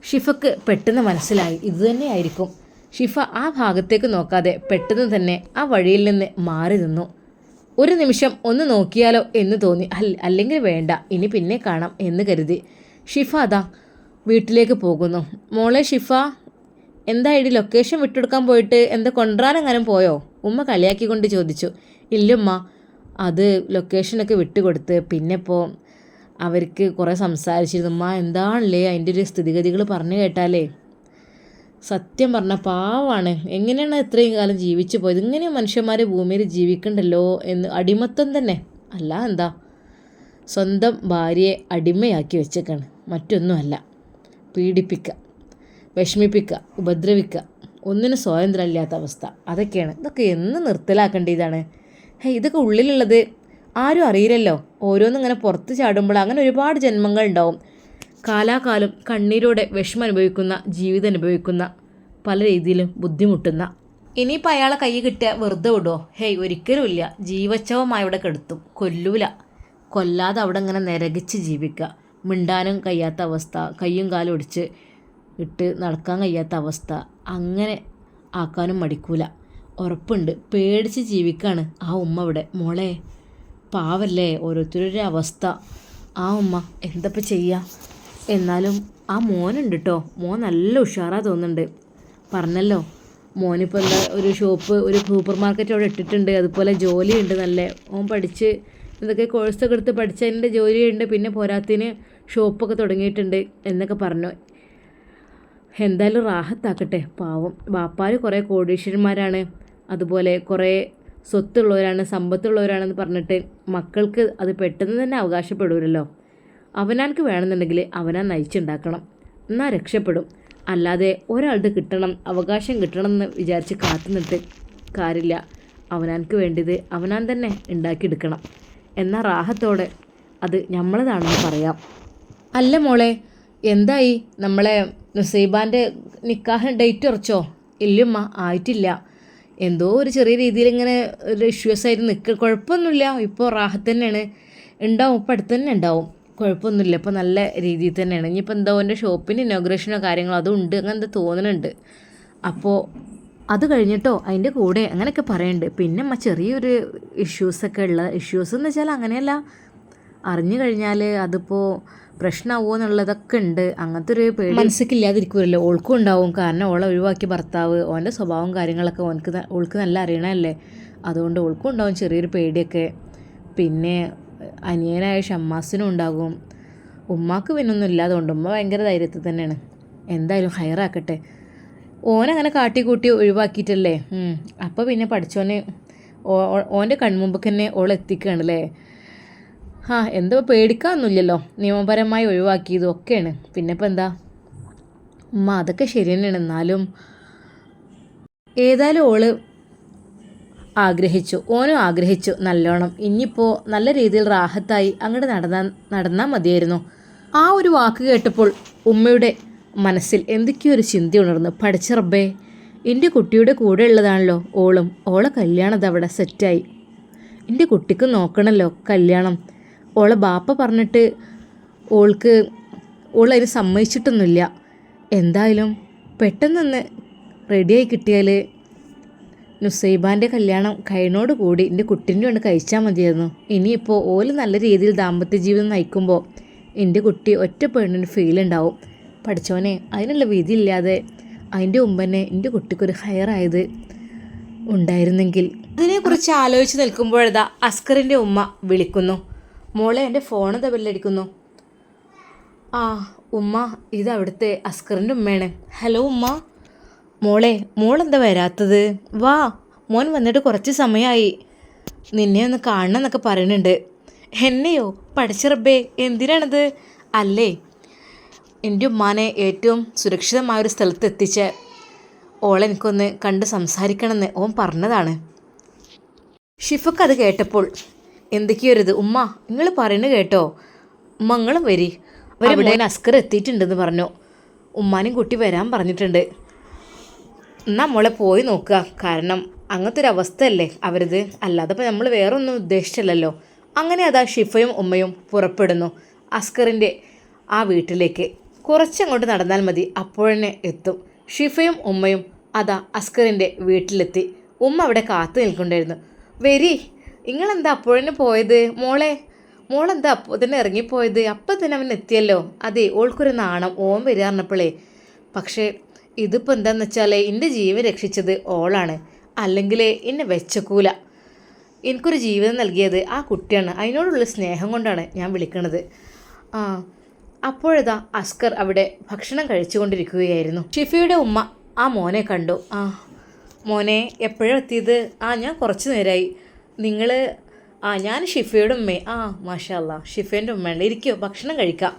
ഷിഫക്ക് പെട്ടെന്ന് മനസ്സിലായി ഇതുതന്നെയായിരിക്കും. ഷിഫ ആ ഭാഗത്തേക്ക് നോക്കാതെ പെട്ടെന്ന് തന്നെ ആ വഴിയിൽ നിന്ന് മാറി നിന്നു. ഒരു നിമിഷം ഒന്ന് നോക്കിയാലോ എന്ന് തോന്നി. അല്ലെങ്കിൽ വേണ്ട, ഇനി പിന്നെ കാണാം എന്ന് കരുതി ഷിഫ അതാ വീട്ടിലേക്ക് പോകുന്നു. മോളെ ഷിഫ, എന്തായിടി ലൊക്കേഷൻ വിട്ടെടുക്കാൻ പോയിട്ട് എന്താ കൊണ്ടുവരാനെങ്ങാനും പോയോ? ഉമ്മ കളിയാക്കിക്കൊണ്ട് ചോദിച്ചു. ഇല്ലുമ്മ, അത് ലൊക്കേഷനൊക്കെ വിട്ടുകൊടുത്ത് പിന്നെ ഇപ്പോൾ അവർക്ക് കുറേ സംസാരിച്ചിരുന്നു. ഉമ്മ എന്താണല്ലേ അതിൻ്റെ ഒരു സ്ഥിതിഗതികൾ പറഞ്ഞു കേട്ടാലേ സത്യം പറഞ്ഞ പാവാണ്, എങ്ങനെയാണ് ഇത്രയും കാലം ജീവിച്ചു പോയത്, ഇങ്ങനെ മനുഷ്യന്മാർ ഭൂമിയിൽ ജീവിക്കണ്ടല്ലോ എന്ന്. അടിമത്തം തന്നെ അല്ല, എന്താ സ്വന്തം ഭാര്യയെ അടിമയാക്കി വെച്ചേക്കാണ്, മറ്റൊന്നുമല്ല. പീഡിപ്പിക്കുക, വിഷമിപ്പിക്കുക, ഉപദ്രവിക്കുക, ഒന്നിനും സ്വാതന്ത്ര്യമില്ലാത്ത അവസ്ഥ, അതൊക്കെയാണ്. ഇതൊക്കെ എന്ന് നിർത്തലാക്കേണ്ടതാണ്. ഇതൊക്കെ ഉള്ളിലുള്ളത് ആരും അറിയില്ലല്ലോ. ഓരോന്നിങ്ങനെ പുറത്ത് ചാടുമ്പോൾ അങ്ങനെ ഒരുപാട് ജന്മങ്ങൾ ഉണ്ടാവും. കാലാകാലം കണ്ണീരോടെ വിഷമം അനുഭവിക്കുന്ന, ജീവിതം അനുഭവിക്കുന്ന, പല രീതിയിലും ബുദ്ധിമുട്ടുന്ന. ഇനിയിപ്പോൾ അയാളെ കൈ കിട്ടിയ വെറുതെ വിടുമോ? ഒരിക്കലും ഇല്ല. ജീവച്ഛവമായി അവിടെ കെടുത്തും, കൊല്ലൂല. കൊല്ലാതെ അവിടെ ഇങ്ങനെ നിരകിച്ച് ജീവിക്കുക. മിണ്ടാനും കഴിയാത്ത അവസ്ഥ, കയ്യും കാലും ഒടിച്ച് ഇട്ട് നടക്കാൻ കഴിയാത്ത അവസ്ഥ, അങ്ങനെ ആക്കാനും മടിക്കൂല. ഉറപ്പുണ്ട്, പേടിച്ച് ജീവിക്കാണ് ആ ഉമ്മ ഇവിടെ. മോളെ പാവല്ലേ ഓരോരുത്തരുടെ അവസ്ഥ. ആ ഉമ്മ എന്തപ്പോൾ ചെയ്യുക? എന്നാലും ആ മോനുണ്ട് കേട്ടോ, മോൻ നല്ല ഉഷാറാ തോന്നുന്നുണ്ട്. പറഞ്ഞല്ലോ മോനിപ്പോൾ എന്താ ഒരു ഷോപ്പ്, ഒരു സൂപ്പർ മാർക്കറ്റ് അവിടെ ഇട്ടിട്ടുണ്ട്, അതുപോലെ ജോലിയുണ്ട് നല്ല. മോൻ പഠിച്ച് എന്തൊക്കെ കോഴ്സൊക്കെ എടുത്ത് പഠിച്ചതിൻ്റെ ജോലിയുണ്ട്, പിന്നെ പോരാത്തിന് ഷോപ്പൊക്കെ തുടങ്ങിയിട്ടുണ്ട് എന്നൊക്കെ പറഞ്ഞു. എന്തായാലും റാഹത്താക്കട്ടെ. പാവം ബാപ്പാർ കുറേ കോടീശ്വരന്മാരാണ്, അതുപോലെ കുറേ സ്വത്തുള്ളവരാണ്, സമ്പത്തുള്ളവരാണെന്ന് പറഞ്ഞിട്ട് മക്കൾക്ക് അത് പെട്ടെന്ന് തന്നെ അവകാശപ്പെടൂലല്ലോ. അവനാർക്ക് വേണമെന്നുണ്ടെങ്കിൽ അവനാ നയിച്ചുണ്ടാക്കണം, എന്നാൽ രക്ഷപ്പെടും. അല്ലാതെ ഒരാളുടെ കിട്ടണം, അവകാശം കിട്ടണം എന്ന് വിചാരിച്ച് കാത്തുനിന്നിട്ട് കാര്യമില്ല. അവനാർക്ക് വേണ്ടിയത് അവനാൻ തന്നെ ഉണ്ടാക്കിയെടുക്കണം. എന്നാൽ റാഹത്തോടെ അത് നമ്മളതാണെന്ന് പറയാം. അല്ല മോളെ, എന്തായി നമ്മളെ നുസൈബാൻ്റെ നിക്കാഹിന് ഡേറ്റ് ഉറച്ചോ? ഇല്ലുമ്മ, ആയിട്ടില്ല. എന്തോ ഒരു ചെറിയ രീതിയിൽ ഇങ്ങനെ ഒരു ഇഷ്യൂസ് ആയിട്ട് കുഴപ്പമൊന്നുമില്ല. ഇപ്പോൾ റാഹത്ത് തന്നെയാണ്, ഉണ്ടാവും, ഇപ്പോൾ അടുത്ത് തന്നെ ഉണ്ടാവും, കുഴപ്പമൊന്നുമില്ല. ഇപ്പോൾ നല്ല രീതിയിൽ തന്നെയാണ്. ഇനിയിപ്പോൾ എന്തോ എൻ്റെ ഷോപ്പിൻ്റെ ഇനോഗ്രേഷനോ കാര്യങ്ങളോ അതും ഉണ്ട്, അങ്ങനെ എന്താ തോന്നുന്നുണ്ട്. അപ്പോൾ അത് കഴിഞ്ഞിട്ടോ അതിൻ്റെ കൂടെ അങ്ങനെയൊക്കെ പറയുന്നുണ്ട്. പിന്നെ ചെറിയൊരു ഇഷ്യൂസൊക്കെ ഉള്ള ഇഷ്യൂസ് എന്ന് വെച്ചാൽ അങ്ങനെയല്ല, അറിഞ്ഞു കഴിഞ്ഞാൽ അതിപ്പോൾ പ്രശ്നമാവുമോ എന്നുള്ളതൊക്കെ ഉണ്ട്. അങ്ങനത്തെ ഒരു പേടി മനസ്സിക്കില്ലാതിരിക്കുമല്ലോ. ഓൾക്കും ഉണ്ടാവും, കാരണം ഓളെ ഒഴിവാക്കിയ ഭർത്താവ്, ഓൻ്റെ സ്വഭാവം കാര്യങ്ങളൊക്കെ ഓൾക്ക് നല്ല അറിയണമല്ലേ. അതുകൊണ്ട് ഓൾക്കും ഉണ്ടാവും ചെറിയൊരു പേടിയൊക്കെ. പിന്നെ അനിയനായ ഷമ്മാസിനും ഉണ്ടാകും. ഉമ്മാക്ക് പിന്നൊന്നും ഇല്ലാതുകൊണ്ട് ഉമ്മ ഭയങ്കര ധൈര്യത്തിൽ തന്നെയാണ്. എന്തായാലും ഹയറാക്കട്ടെ. ഓനങ്ങനെ കാട്ടിക്കൂട്ടി ഒഴിവാക്കിയിട്ടല്ലേ. അപ്പോൾ പിന്നെ പഠിച്ചോനെ ഓൻ്റെ കൺമുമ്പ് തന്നെ ഓളെത്തിക്കുകയാണല്ലേ. എന്തോ പേടിക്കാനൊന്നുമില്ലല്ലോ, നിയമപരമായി ഒഴിവാക്കിയതും ഒക്കെയാണ്. പിന്നെ ഇപ്പം എന്താ ഉമ്മ, അതൊക്കെ ശരി തന്നെയാണ്. എന്നാലും ഏതായാലും ഓള് ആഗ്രഹിച്ചു, ഓനും ആഗ്രഹിച്ചു നല്ലോണം. ഇനിയിപ്പോൾ നല്ല രീതിയിൽ റാഹത്തായി അങ്ങോട്ട് നടന്നാൽ മതിയായിരുന്നു. ആ ഒരു വാക്ക് കേട്ടപ്പോൾ ഉമ്മയുടെ മനസ്സിൽ എന്തൊക്കെയോ ഒരു ചിന്ത ഉണർന്നു. പഠിച്ച റബ്ബേ, എൻ്റെ കുട്ടിയുടെ കൂടെ ഉള്ളതാണല്ലോ ഓളും, ഓളെ കല്യാണം അതവിടെ സെറ്റായി. എൻ്റെ കുട്ടിക്ക് നോക്കണമല്ലോ കല്യാണം. ഓളെ ബാപ്പ പറഞ്ഞിട്ട് ഓളതിന് സമ്മതിച്ചിട്ടൊന്നുമില്ല. എന്തായാലും പെട്ടെന്നൊന്ന് റെഡിയായി കിട്ടിയാൽ നുസൈബാൻ്റെ കല്യാണം കഴിഞ്ഞോട് കൂടി എൻ്റെ കുട്ടീൻ്റെ കൊണ്ട് കഴിച്ചാൽ മതിയായിരുന്നു. ഇനിയിപ്പോൾ ഓല് നല്ല രീതിയിൽ ദാമ്പത്യ ജീവിതം നയിക്കുമ്പോൾ എൻ്റെ കുട്ടി ഒറ്റ പെണ്ണിന് ഫീലുണ്ടാവും. പഠിച്ചോനെ, അതിനുള്ള വിധിയില്ലാതെ അതിൻ്റെ മുമ്പ് തന്നെ എൻ്റെ കുട്ടിക്കൊരു ഹയറായത് ഉണ്ടായിരുന്നെങ്കിൽ. അതിനെക്കുറിച്ച് ആലോചിച്ച് നിൽക്കുമ്പോഴതാ അസ്കറിൻ്റെ ഉമ്മ വിളിക്കുന്നു. മോളെ, എൻ്റെ ഫോണെന്താ ബെല്ലടിക്കുന്നു? ഉമ്മ, ഇത് അവിടുത്തെ അസ്കറിൻ്റെ ഉമ്മയാണ്. ഹലോ ഉമ്മ. മോളെന്താ വരാത്തത്? വാ, മോൻ വന്നിട്ട് കുറച്ച് സമയമായി, നിന്നെ ഒന്ന് കാണണം എന്നൊക്കെ പറയുന്നുണ്ട്. എന്നെയോ? പഠിച്ച റബ്ബേ, എന്തിനാണത്? അല്ലേ, എൻ്റെ ഉമ്മാനെ ഏറ്റവും സുരക്ഷിതമായൊരു സ്ഥലത്ത് എത്തിച്ച ഓളെ എനിക്കൊന്ന് കണ്ട് സംസാരിക്കണമെന്ന് ഓൻ പറഞ്ഞതാണ്. ഷിഫക്ക് അത് കേട്ടപ്പോൾ എന്തൊക്കെയൊരിത്, ഉമ്മ നിങ്ങൾ പറയുന്നത് കേട്ടോ, ഉമ്മ നിങ്ങളും വരി, അവിടെ അസ്കർ എത്തിയിട്ടുണ്ടെന്ന് പറഞ്ഞു, ഉമ്മാനും കുട്ടി വരാൻ പറഞ്ഞിട്ടുണ്ട്, എന്നാൽ മോളെ പോയി നോക്കുക, കാരണം അങ്ങനത്തെ ഒരു അവസ്ഥയല്ലേ അവരത്, അല്ലാതെ ഇപ്പോൾ നമ്മൾ വേറെ ഒന്നും ഉദ്ദേശിച്ചില്ലല്ലോ. അങ്ങനെ അതാ ഷിഫയും ഉമ്മയും പുറപ്പെടുന്നു അസ്കറിൻ്റെ ആ വീട്ടിലേക്ക്. കുറച്ചങ്ങോട്ട് നടന്നാൽ മതി, അപ്പോഴന്നെ എത്തും. ഷിഫയും ഉമ്മയും അതാ അസ്കറിൻ്റെ വീട്ടിലെത്തി. ഉമ്മ അവിടെ കാത്തു നിൽക്കുന്നുണ്ടായിരുന്നു. വരി, നിങ്ങളെന്താ അപ്പോഴന്നെ പോയത്, മോളെന്താ അപ്പോൾ തന്നെ ഇറങ്ങിപ്പോയത്, അപ്പം തന്നെ അവൻ എത്തിയല്ലോ. അതെ, ഓൾക്കൊരു നാണം, ഓൻ വരിക പറഞ്ഞപ്പോഴേ. പക്ഷേ ഇതിപ്പോൾ എന്താണെന്ന് വെച്ചാൽ എൻ്റെ ജീവൻ രക്ഷിച്ചത് ഓളാണ്, അല്ലെങ്കിൽ എന്നെ വെച്ചക്കൂല. എനിക്കൊരു ജീവിതം നൽകിയത് ആ കുട്ടിയാണ്, അതിനോടുള്ള സ്നേഹം കൊണ്ടാണ് ഞാൻ വിളിക്കണത്. അപ്പോഴതാ അസ്കർ അവിടെ ഭക്ഷണം കഴിച്ചുകൊണ്ടിരിക്കുകയായിരുന്നു. ഷിഫയുടെ ഉമ്മ ആ മോനെ കണ്ടു. മോനെ എപ്പോഴാണ് എത്തിയത്? ഞാൻ കുറച്ച് നേരമായി. നിങ്ങൾ ഞാൻ ഷിഫയുടെ ഉമ്മേ. മാഷാ അല്ലാ, ഷിഫേൻ്റെ ഉമ്മയാണ്, ഇരിക്കുമോ ഭക്ഷണം കഴിക്കാം.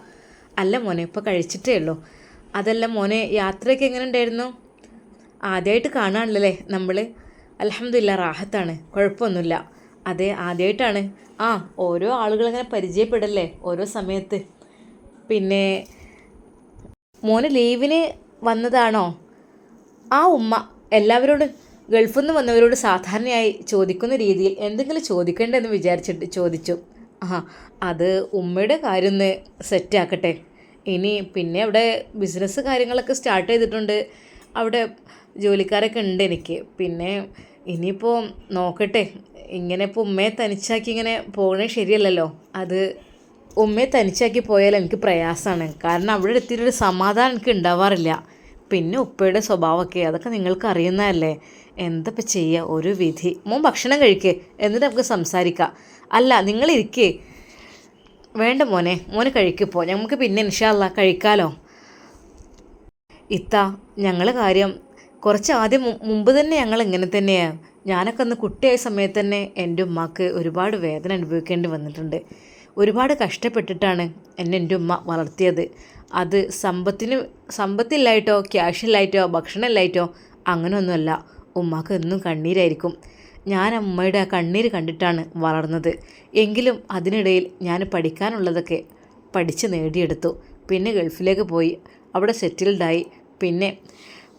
അല്ല മോനെ, ഇപ്പോൾ കഴിച്ചിട്ടേ ഉള്ളൂ. അതല്ല മോനെ, യാത്രയൊക്കെ എങ്ങനെ ഉണ്ടായിരുന്നു? ആദ്യമായിട്ട് കാണാനല്ലേ നമ്മൾ? അൽഹംദുലില്ലാ റാഹത്താണ്, കുഴപ്പമൊന്നുമില്ല. അതെ, ആദ്യമായിട്ടാണ്. ഓരോ ആളുകളിങ്ങനെ പരിചയപ്പെടല്ലേ ഓരോ സമയത്ത്. പിന്നെ മോന് ലീവിന് വന്നതാണോ? ഉമ്മ എല്ലാവരോടും ഗൾഫിൽ നിന്ന് വന്നവരോട് സാധാരണയായി ചോദിക്കുന്ന രീതിയിൽ എന്തെങ്കിലും ചോദിക്കേണ്ടെന്ന് വിചാരിച്ചിട്ട് ചോദിച്ചു. അത് ഉമ്മയുടെ കാര്യം ഒന്ന് സെറ്റാക്കട്ടെ. ഇനി പിന്നെ അവിടെ ബിസിനസ് കാര്യങ്ങളൊക്കെ സ്റ്റാർട്ട് ചെയ്തിട്ടുണ്ട്, അവിടെ ജോലിക്കാരൊക്കെ ഉണ്ട് എനിക്ക്. പിന്നെ ഇനിയിപ്പോൾ നോക്കട്ടെ, ഇങ്ങനെ ഇപ്പോൾ ഉമ്മയെ തനിച്ചാക്കി ഇങ്ങനെ പോകണേ ശരിയല്ലല്ലോ. അത് ഉമ്മയെ തനിച്ചാക്കി പോയാൽ എനിക്ക് പ്രയാസമാണ്, കാരണം അവിടെ എത്തിയിട്ടൊരു സമാധാനം എനിക്ക് ഉണ്ടാവാറില്ല. പിന്നെ ഉപ്പയുടെ സ്വഭാവമൊക്കെ അതൊക്കെ നിങ്ങൾക്ക് അറിയുന്നതല്ലേ, എന്തപ്പോൾ ചെയ്യുക, ഒരു വിധി. മോൻ ഭക്ഷണം കഴിക്കേ, എന്നിട്ട് നമുക്ക് സംസാരിക്കാം. അല്ല, നിങ്ങളിരിക്കേ. വേണ്ട മോനെ കഴിക്കിപ്പോൾ, നമുക്ക് പിന്നെ ഇൻഷാ അല്ലാ കഴിക്കാമല്ലോ. ഞങ്ങൾ കാര്യം കുറച്ച് ആദ്യം മുമ്പ് തന്നെ ഞങ്ങൾ ഇങ്ങനെ തന്നെയാണ്. ഞാനൊക്കെ അന്ന് കുട്ടിയായ സമയത്ത് തന്നെ എൻ്റെ ഉമ്മാക്ക് ഒരുപാട് വേദന അനുഭവിക്കേണ്ടി വന്നിട്ടുണ്ട്. ഒരുപാട് കഷ്ടപ്പെട്ടിട്ടാണ് എൻ്റെ ഉമ്മ വളർത്തിയത്. അത് സമ്പത്തില്ലായിട്ടോ ക്യാഷില്ലായിട്ടോ ഭക്ഷണമില്ലായിട്ടോ അങ്ങനെയൊന്നുമല്ല. ഉമ്മാക്ക് എന്നും കണ്ണീരായിരിക്കും. ഞാൻ അമ്മയുടെ ആ കണ്ണീര് കണ്ടിട്ടാണ് വളർന്നത്. എങ്കിലും അതിനിടയിൽ ഞാൻ പഠിക്കാനുള്ളതൊക്കെ പഠിച്ച് നേടിയെടുത്തു. പിന്നെ ഗൾഫിലേക്ക് പോയി, അവിടെ സെറ്റിൽഡായി. പിന്നെ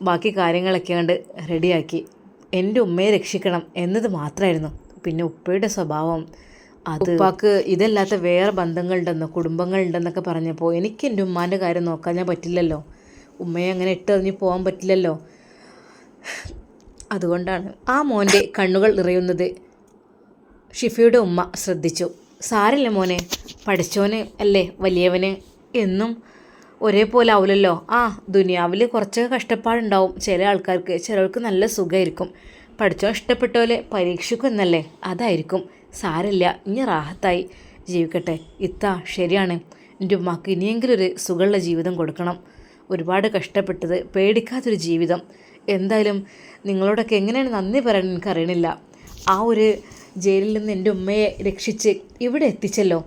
ബാക്കി കാര്യങ്ങളൊക്കെ കണ്ട് റെഡിയാക്കി. എൻ്റെ ഉമ്മയെ രക്ഷിക്കണം എന്നത് മാത്രമായിരുന്നു. പിന്നെ ഉപ്പയുടെ സ്വഭാവം, അത് ഉപ്പാക്ക് ഇതല്ലാത്ത വേറെ ബന്ധങ്ങളുണ്ടെന്നോ കുടുംബങ്ങളുണ്ടെന്നൊക്കെ പറഞ്ഞപ്പോൾ എനിക്ക് എൻ്റെ ഉമ്മാൻ്റെ കാര്യം നോക്കാൻ ഞാൻ പറ്റില്ലല്ലോ. ഉമ്മയെ അങ്ങനെ ഇട്ടെറിഞ്ഞ് പോകാൻ പറ്റില്ലല്ലോ. അതുകൊണ്ടാണ് ആ മോൻ്റെ കണ്ണുകൾ നിറയുന്നത് ഷിഫയുടെ ഉമ്മ ശ്രദ്ധിച്ചു. സാരല്ല മോനെ, പഠിച്ചോന് അല്ലേ വലിയവന്, എന്നും ഒരേപോലെ ആവില്ലല്ലോ. ദുനിയാവിൽ കുറച്ചൊക്കെ കഷ്ടപ്പാടുണ്ടാവും ചില ആൾക്കാർക്ക്, ചിലർക്ക് നല്ല സുഖമായിരിക്കും. പഠിച്ചോ ഇഷ്ടപ്പെട്ട പോലെ പരീക്ഷിക്കും എന്നല്ലേ, അതായിരിക്കും. സാരമില്ല, ഇനി റാഹത്തായി ജീവിക്കട്ടെ. ശരിയാണ്, എൻ്റെ ഉമ്മാക്ക് ഇനിയെങ്കിലും ഒരു സുഖമുള്ള ജീവിതം കൊടുക്കണം. ഒരുപാട് കഷ്ടപ്പെട്ടത്, പേടിക്കാത്തൊരു ജീവിതം. എന്തായാലും നിങ്ങളോടൊക്കെ എങ്ങനെയാണ് നന്ദി പറയാൻ എനിക്കറിയണില്ല. ആ ഒരു ജയിലിൽ നിന്ന് എൻ്റെ ഉമ്മയെ രക്ഷിച്ച് ഇവിടെ എത്തിച്ചല്ലോ.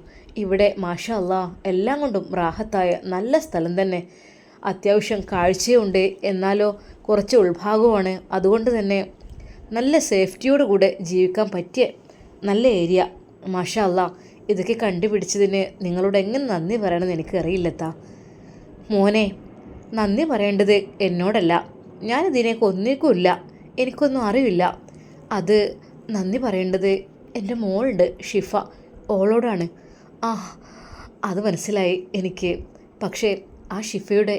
ഇവിടെ മാഷാ അല്ലാ എല്ലാം കൊണ്ടും റാഹത്തായ നല്ല സ്ഥലം തന്നെ. അത്യാവശ്യം കാഴ്ചയുണ്ട്, എന്നാലോ കുറച്ച് ഉൾഭാഗവുമാണ്. അതുകൊണ്ട് തന്നെ നല്ല സേഫ്റ്റിയോടുകൂടെ ജീവിക്കാൻ പറ്റിയ നല്ല ഏരിയ. മാഷാ അല്ലാ, ഇതൊക്കെ കണ്ടുപിടിച്ചതിന് നിങ്ങളോട് എങ്ങനെ നന്ദി പറയണമെന്ന് എനിക്കറിയില്ലത്താ. മോനെ, നന്ദി പറയേണ്ടത് എന്നോടല്ല, ഞാനിതിനേക്ക് ഒന്നിക്കുമില്ല, എനിക്കൊന്നും അറിയില്ല. അത് നന്ദി പറയേണ്ടത് എൻ്റെ മോളുണ്ട് ഷിഫ, ഓളോടാണ്. അത് മനസ്സിലായി എനിക്ക്. പക്ഷേ ആ ഷിഫയുടെ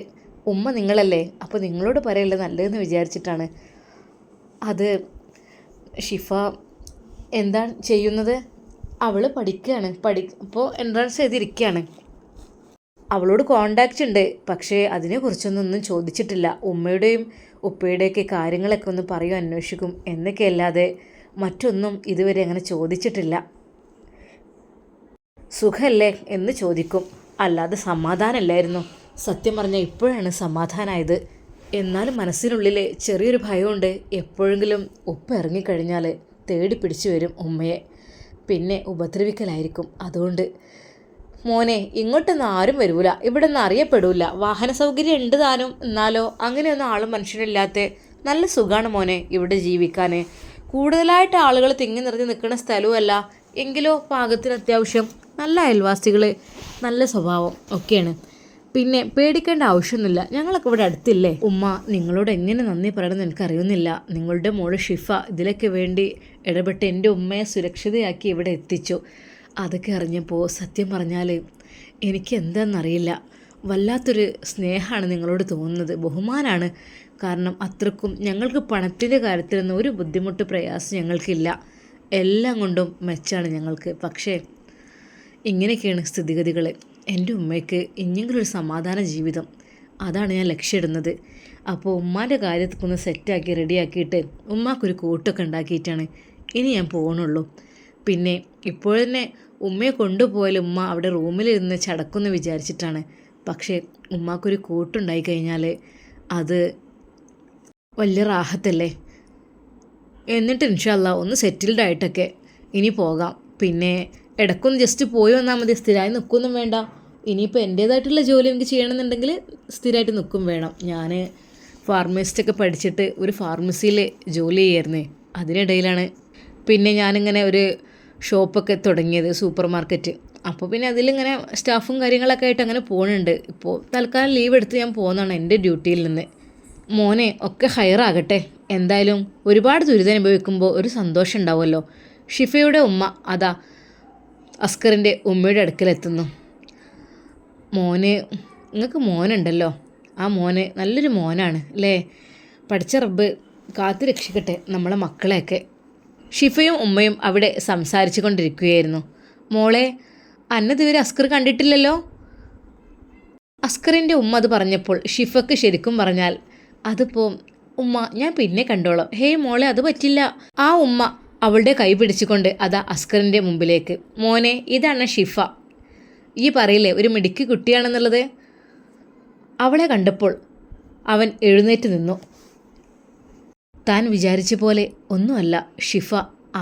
ഉമ്മ നിങ്ങളല്ലേ, അപ്പോൾ നിങ്ങളോട് പറയല്ലേ നല്ലതെന്ന് വിചാരിച്ചിട്ടാണ്. അത് ഷിഫ എന്താണ് ചെയ്യുന്നത്? അവൾ പഠിക്കുകയാണ്. ഇപ്പോൾ എൻട്രൻസ് ചെയ്തിരിക്കുകയാണ്. അവളോട് കോണ്ടാക്റ്റ് ഉണ്ട്, പക്ഷേ അതിനെക്കുറിച്ചൊന്നും ചോദിച്ചിട്ടില്ല. ഉമ്മയുടെയും ഉപ്പയുടെയൊക്കെ കാര്യങ്ങളൊക്കെ ഒന്ന് പറയും, അന്വേഷിക്കും എന്നൊക്കെ അല്ലാതെ മറ്റൊന്നും ഇതുവരെ അങ്ങനെ ചോദിച്ചിട്ടില്ല. സുഖമല്ലേ എന്ന് ചോദിക്കും, അല്ലാതെ സമാധാനമല്ലായിരുന്നു. സത്യം പറഞ്ഞാൽ ഇപ്പോഴാണ് സമാധാനമായത്. എന്നാലും മനസ്സിനുള്ളിൽ ചെറിയൊരു ഭയമുണ്ട്. എപ്പോഴെങ്കിലും ഉപ്പ ഇറങ്ങിക്കഴിഞ്ഞാൽ തേടി പിടിച്ചു വരും ഉമ്മയെ, പിന്നെ ഉപദ്രവിക്കലായിരിക്കും. അതുകൊണ്ട് മോനെ ഇങ്ങോട്ടൊന്നും ആരും വരൂല, ഇവിടെ ഒന്നും അറിയപ്പെടൂല, വാഹന സൗകര്യം ഉണ്ട് താനും, എന്നാലോ അങ്ങനെയൊന്നും ആളും മനുഷ്യരില്ലാത്ത നല്ല സുഖമാണ് മോനെ ഇവിടെ ജീവിക്കാൻ. കൂടുതലായിട്ട് ആളുകൾ തിങ്ങി നിറഞ്ഞ് നിൽക്കുന്ന സ്ഥലവുമല്ല, എങ്കിലോ പാകത്തിന് അത്യാവശ്യം നല്ല അയൽവാസികൾ, നല്ല സ്വഭാവം ഒക്കെയാണ്. പിന്നെ പേടിക്കേണ്ട ആവശ്യമൊന്നുമില്ല, ഞങ്ങളൊക്കെ ഇവിടെ അടുത്തില്ലേ. ഉമ്മ നിങ്ങളോട് എങ്ങനെ നന്ദി പറയണമെന്ന് എനിക്കറിയുന്നില്ല. നിങ്ങളുടെ മോള് ഷിഫ ഇതിലൊക്കെ വേണ്ടി ഇടപെട്ട് എൻ്റെ ഉമ്മയെ സുരക്ഷിതയാക്കി ഇവിടെ എത്തിച്ചു. അതൊക്കെ അറിഞ്ഞപ്പോൾ സത്യം പറഞ്ഞാൽ എനിക്ക് എന്താണെന്നറിയില്ല, വല്ലാത്തൊരു സ്നേഹമാണ് നിങ്ങളോട് തോന്നുന്നത്, ബഹുമാനമാണ്. കാരണം അത്രക്കും ഞങ്ങൾക്ക് പണത്തിൻ്റെ കാര്യത്തിലൊന്നും ഒരു ബുദ്ധിമുട്ട് പ്രയാസം ഞങ്ങൾക്കില്ല, എല്ലാം കൊണ്ടും മെച്ചാണ് ഞങ്ങൾക്ക്. പക്ഷേ ഇങ്ങനെയൊക്കെയാണ് സ്ഥിതിഗതികൾ. എൻ്റെ ഉമ്മയ്ക്ക് ഇനിയെങ്കിലും ഒരു സമാധാന ജീവിതം, അതാണ് ഞാൻ ലക്ഷ്യമിടുന്നത്. അപ്പോൾ ഉമ്മാൻ്റെ കാര്യത്തൊക്കെ ഒന്ന് സെറ്റാക്കി റെഡിയാക്കിയിട്ട് ഉമ്മാക്കൊരു കൂട്ടൊക്കെ ഉണ്ടാക്കിയിട്ടാണ് ഇനി ഞാൻ പോകണുള്ളൂ. പിന്നെ ഇപ്പോൾ തന്നെ ഉമ്മയെ കൊണ്ടുപോയാലും ഉമ്മ അവിടെ റൂമിലിരുന്ന് ചടക്കുമെന്ന് വിചാരിച്ചിട്ടാണ്. പക്ഷേ ഉമ്മാക്കൊരു കൂട്ടുണ്ടായി കഴിഞ്ഞാൽ അത് വലിയ റാഹത്തല്ലേ. എന്നിട്ട് ഇൻഷാ അല്ലാ ഒന്ന് സെറ്റിൽഡ് ആയിട്ടൊക്കെ ഇനി പോകാം. പിന്നെ ഇടയ്ക്കൊന്ന് ജസ്റ്റ് പോയി വന്നാൽ മതി, സ്ഥിരമായി നിൽക്കൊന്നും വേണ്ട. ഇനിയിപ്പോൾ എൻ്റേതായിട്ടുള്ള ജോലി എനിക്ക് ചെയ്യണമെന്നുണ്ടെങ്കിൽ സ്ഥിരമായിട്ട് നിൽക്കും വേണം. ഞാൻ ഫാർമസിസ്റ്റൊക്കെ പഠിച്ചിട്ട് ഒരു ഫാർമസിയിൽ ജോലി ചെയ്യായിരുന്നേ. അതിനിടയിലാണ് പിന്നെ ഞാനിങ്ങനെ ഒരു ഷോപ്പൊക്കെ തുടങ്ങിയത്, സൂപ്പർ മാർക്കറ്റ്. അപ്പോൾ പിന്നെ അതിലിങ്ങനെ സ്റ്റാഫും കാര്യങ്ങളൊക്കെ ആയിട്ട് അങ്ങനെ പോകുന്നുണ്ട്. ഇപ്പോൾ തൽക്കാലം ലീവ് എടുത്ത് ഞാൻ പോകുന്നതാണ് എൻ്റെ ഡ്യൂട്ടിയിൽ നിന്ന്. മോനെ ഒക്കെ ഹയറാകട്ടെ. എന്തായാലും ഒരുപാട് ദുരിതം അനുഭവിക്കുമ്പോൾ ഒരു സന്തോഷം ഉണ്ടാവുമല്ലോ. ഷിഫയുടെ ഉമ്മ അതാ അസ്കറിൻ്റെ ഉമ്മയുടെ അടുക്കലെത്തുന്നു. മോന്, നിങ്ങൾക്ക് മോനുണ്ടല്ലോ, ആ മോന് നല്ലൊരു മോനാണ് അല്ലേ. പഠിച്ച റബ്ബ് കാത്തു രക്ഷിക്കട്ടെ നമ്മളെ മക്കളെയൊക്കെ. ഷിഫയും ഉമ്മയും അവിടെ സംസാരിച്ചു കൊണ്ടിരിക്കുകയായിരുന്നു. മോളെ, അന്നതുവരെ അസ്കർ കണ്ടിട്ടില്ലല്ലോ. അസ്കറിൻ്റെ ഉമ്മ അത് പറഞ്ഞപ്പോൾ ഷിഫക്ക് ശരിക്കും പറഞ്ഞാൽ അതിപ്പോൾ ഉമ്മ ഞാൻ പിന്നെ കണ്ടോളാം. ഹേയ് മോളെ, അത് പറ്റില്ല. ആ ഉമ്മ അവളുടെ കൈ പിടിച്ചുകൊണ്ട് അതാ അസ്കറിൻ്റെ മുമ്പിലേക്ക്. മോനെ, ഇതാണ് ഷിഫ, ഈ പറയില്ലേ ഒരു മിടുക്കി കുട്ടിയാണെന്നുള്ളത്. അവളെ കണ്ടപ്പോൾ അവൻ എഴുന്നേറ്റ് നിന്നു. താൻ വിചാരിച്ച പോലെ ഒന്നുമല്ല ഷിഫ,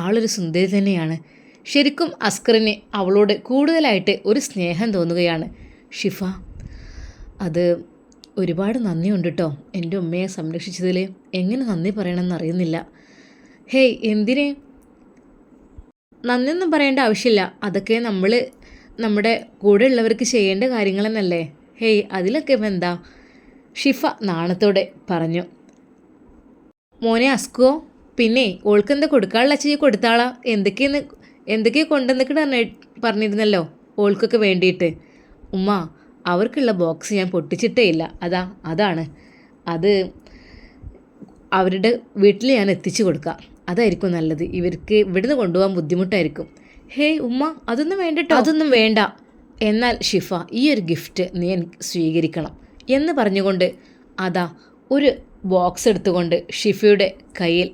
ആളൊരു സുന്ദരി തന്നെയാണ്. ശരിക്കും അസ്കറിന് അവളോട് കൂടുതലായിട്ട് ഒരു സ്നേഹം തോന്നുകയാണ്. ഷിഫ, അത് ഒരുപാട് നന്ദിയുണ്ട് കേട്ടോ, എൻ്റെ ഉമ്മയെ സംരക്ഷിച്ചതിൽ എങ്ങനെ നന്ദി പറയണമെന്ന് അറിയുന്നില്ല. ഹേയ്, എന്തിന് നന്ദിയൊന്നും പറയേണ്ട ആവശ്യമില്ല, അതൊക്കെ നമ്മൾ നമ്മുടെ കൂടെ ഉള്ളവർക്ക് ചെയ്യേണ്ട കാര്യങ്ങൾ തന്നെയല്ലേ. ഹേയ്, അതിലൊക്കെ ഇപ്പം എന്താ, ഷിഫ നാണത്തോടെ പറഞ്ഞു. മോനെ അസ്കോ, പിന്നെ ഓൾക്കെന്താ കൊടുക്കാനുള്ള അച്ഛൻ കൊടുത്താളാ, എന്തൊക്കെയാണ് കൊണ്ടുവന്നിട്ട് പറഞ്ഞിരുന്നല്ലോ ഓൾക്കൊക്കെ വേണ്ടിയിട്ട്. ഉമ്മ, അവർക്കുള്ള ബോക്സ് ഞാൻ പൊട്ടിച്ചിട്ടേ ഇല്ല, അതാണ് അത് അവരുടെ വീട്ടിൽ ഞാൻ എത്തിച്ചു കൊടുക്കാം, അതായിരിക്കും നല്ലത്. ഇവർക്ക് ഇവിടുന്ന് കൊണ്ടുപോകാൻ ബുദ്ധിമുട്ടായിരിക്കും. ഹേയ് ഉമ്മ, അതൊന്നും വേണ്ടട്ടോ. അതൊന്നും വേണ്ട. എന്നാൽ ഷിഫ, ഈ ഒരു ഗിഫ്റ്റ് നീ സ്വീകരിക്കണം എന്ന് പറഞ്ഞുകൊണ്ട് അതാ ഒരു ബോക്സ് എടുത്തുകൊണ്ട് ഷിഫയുടെ കയ്യിൽ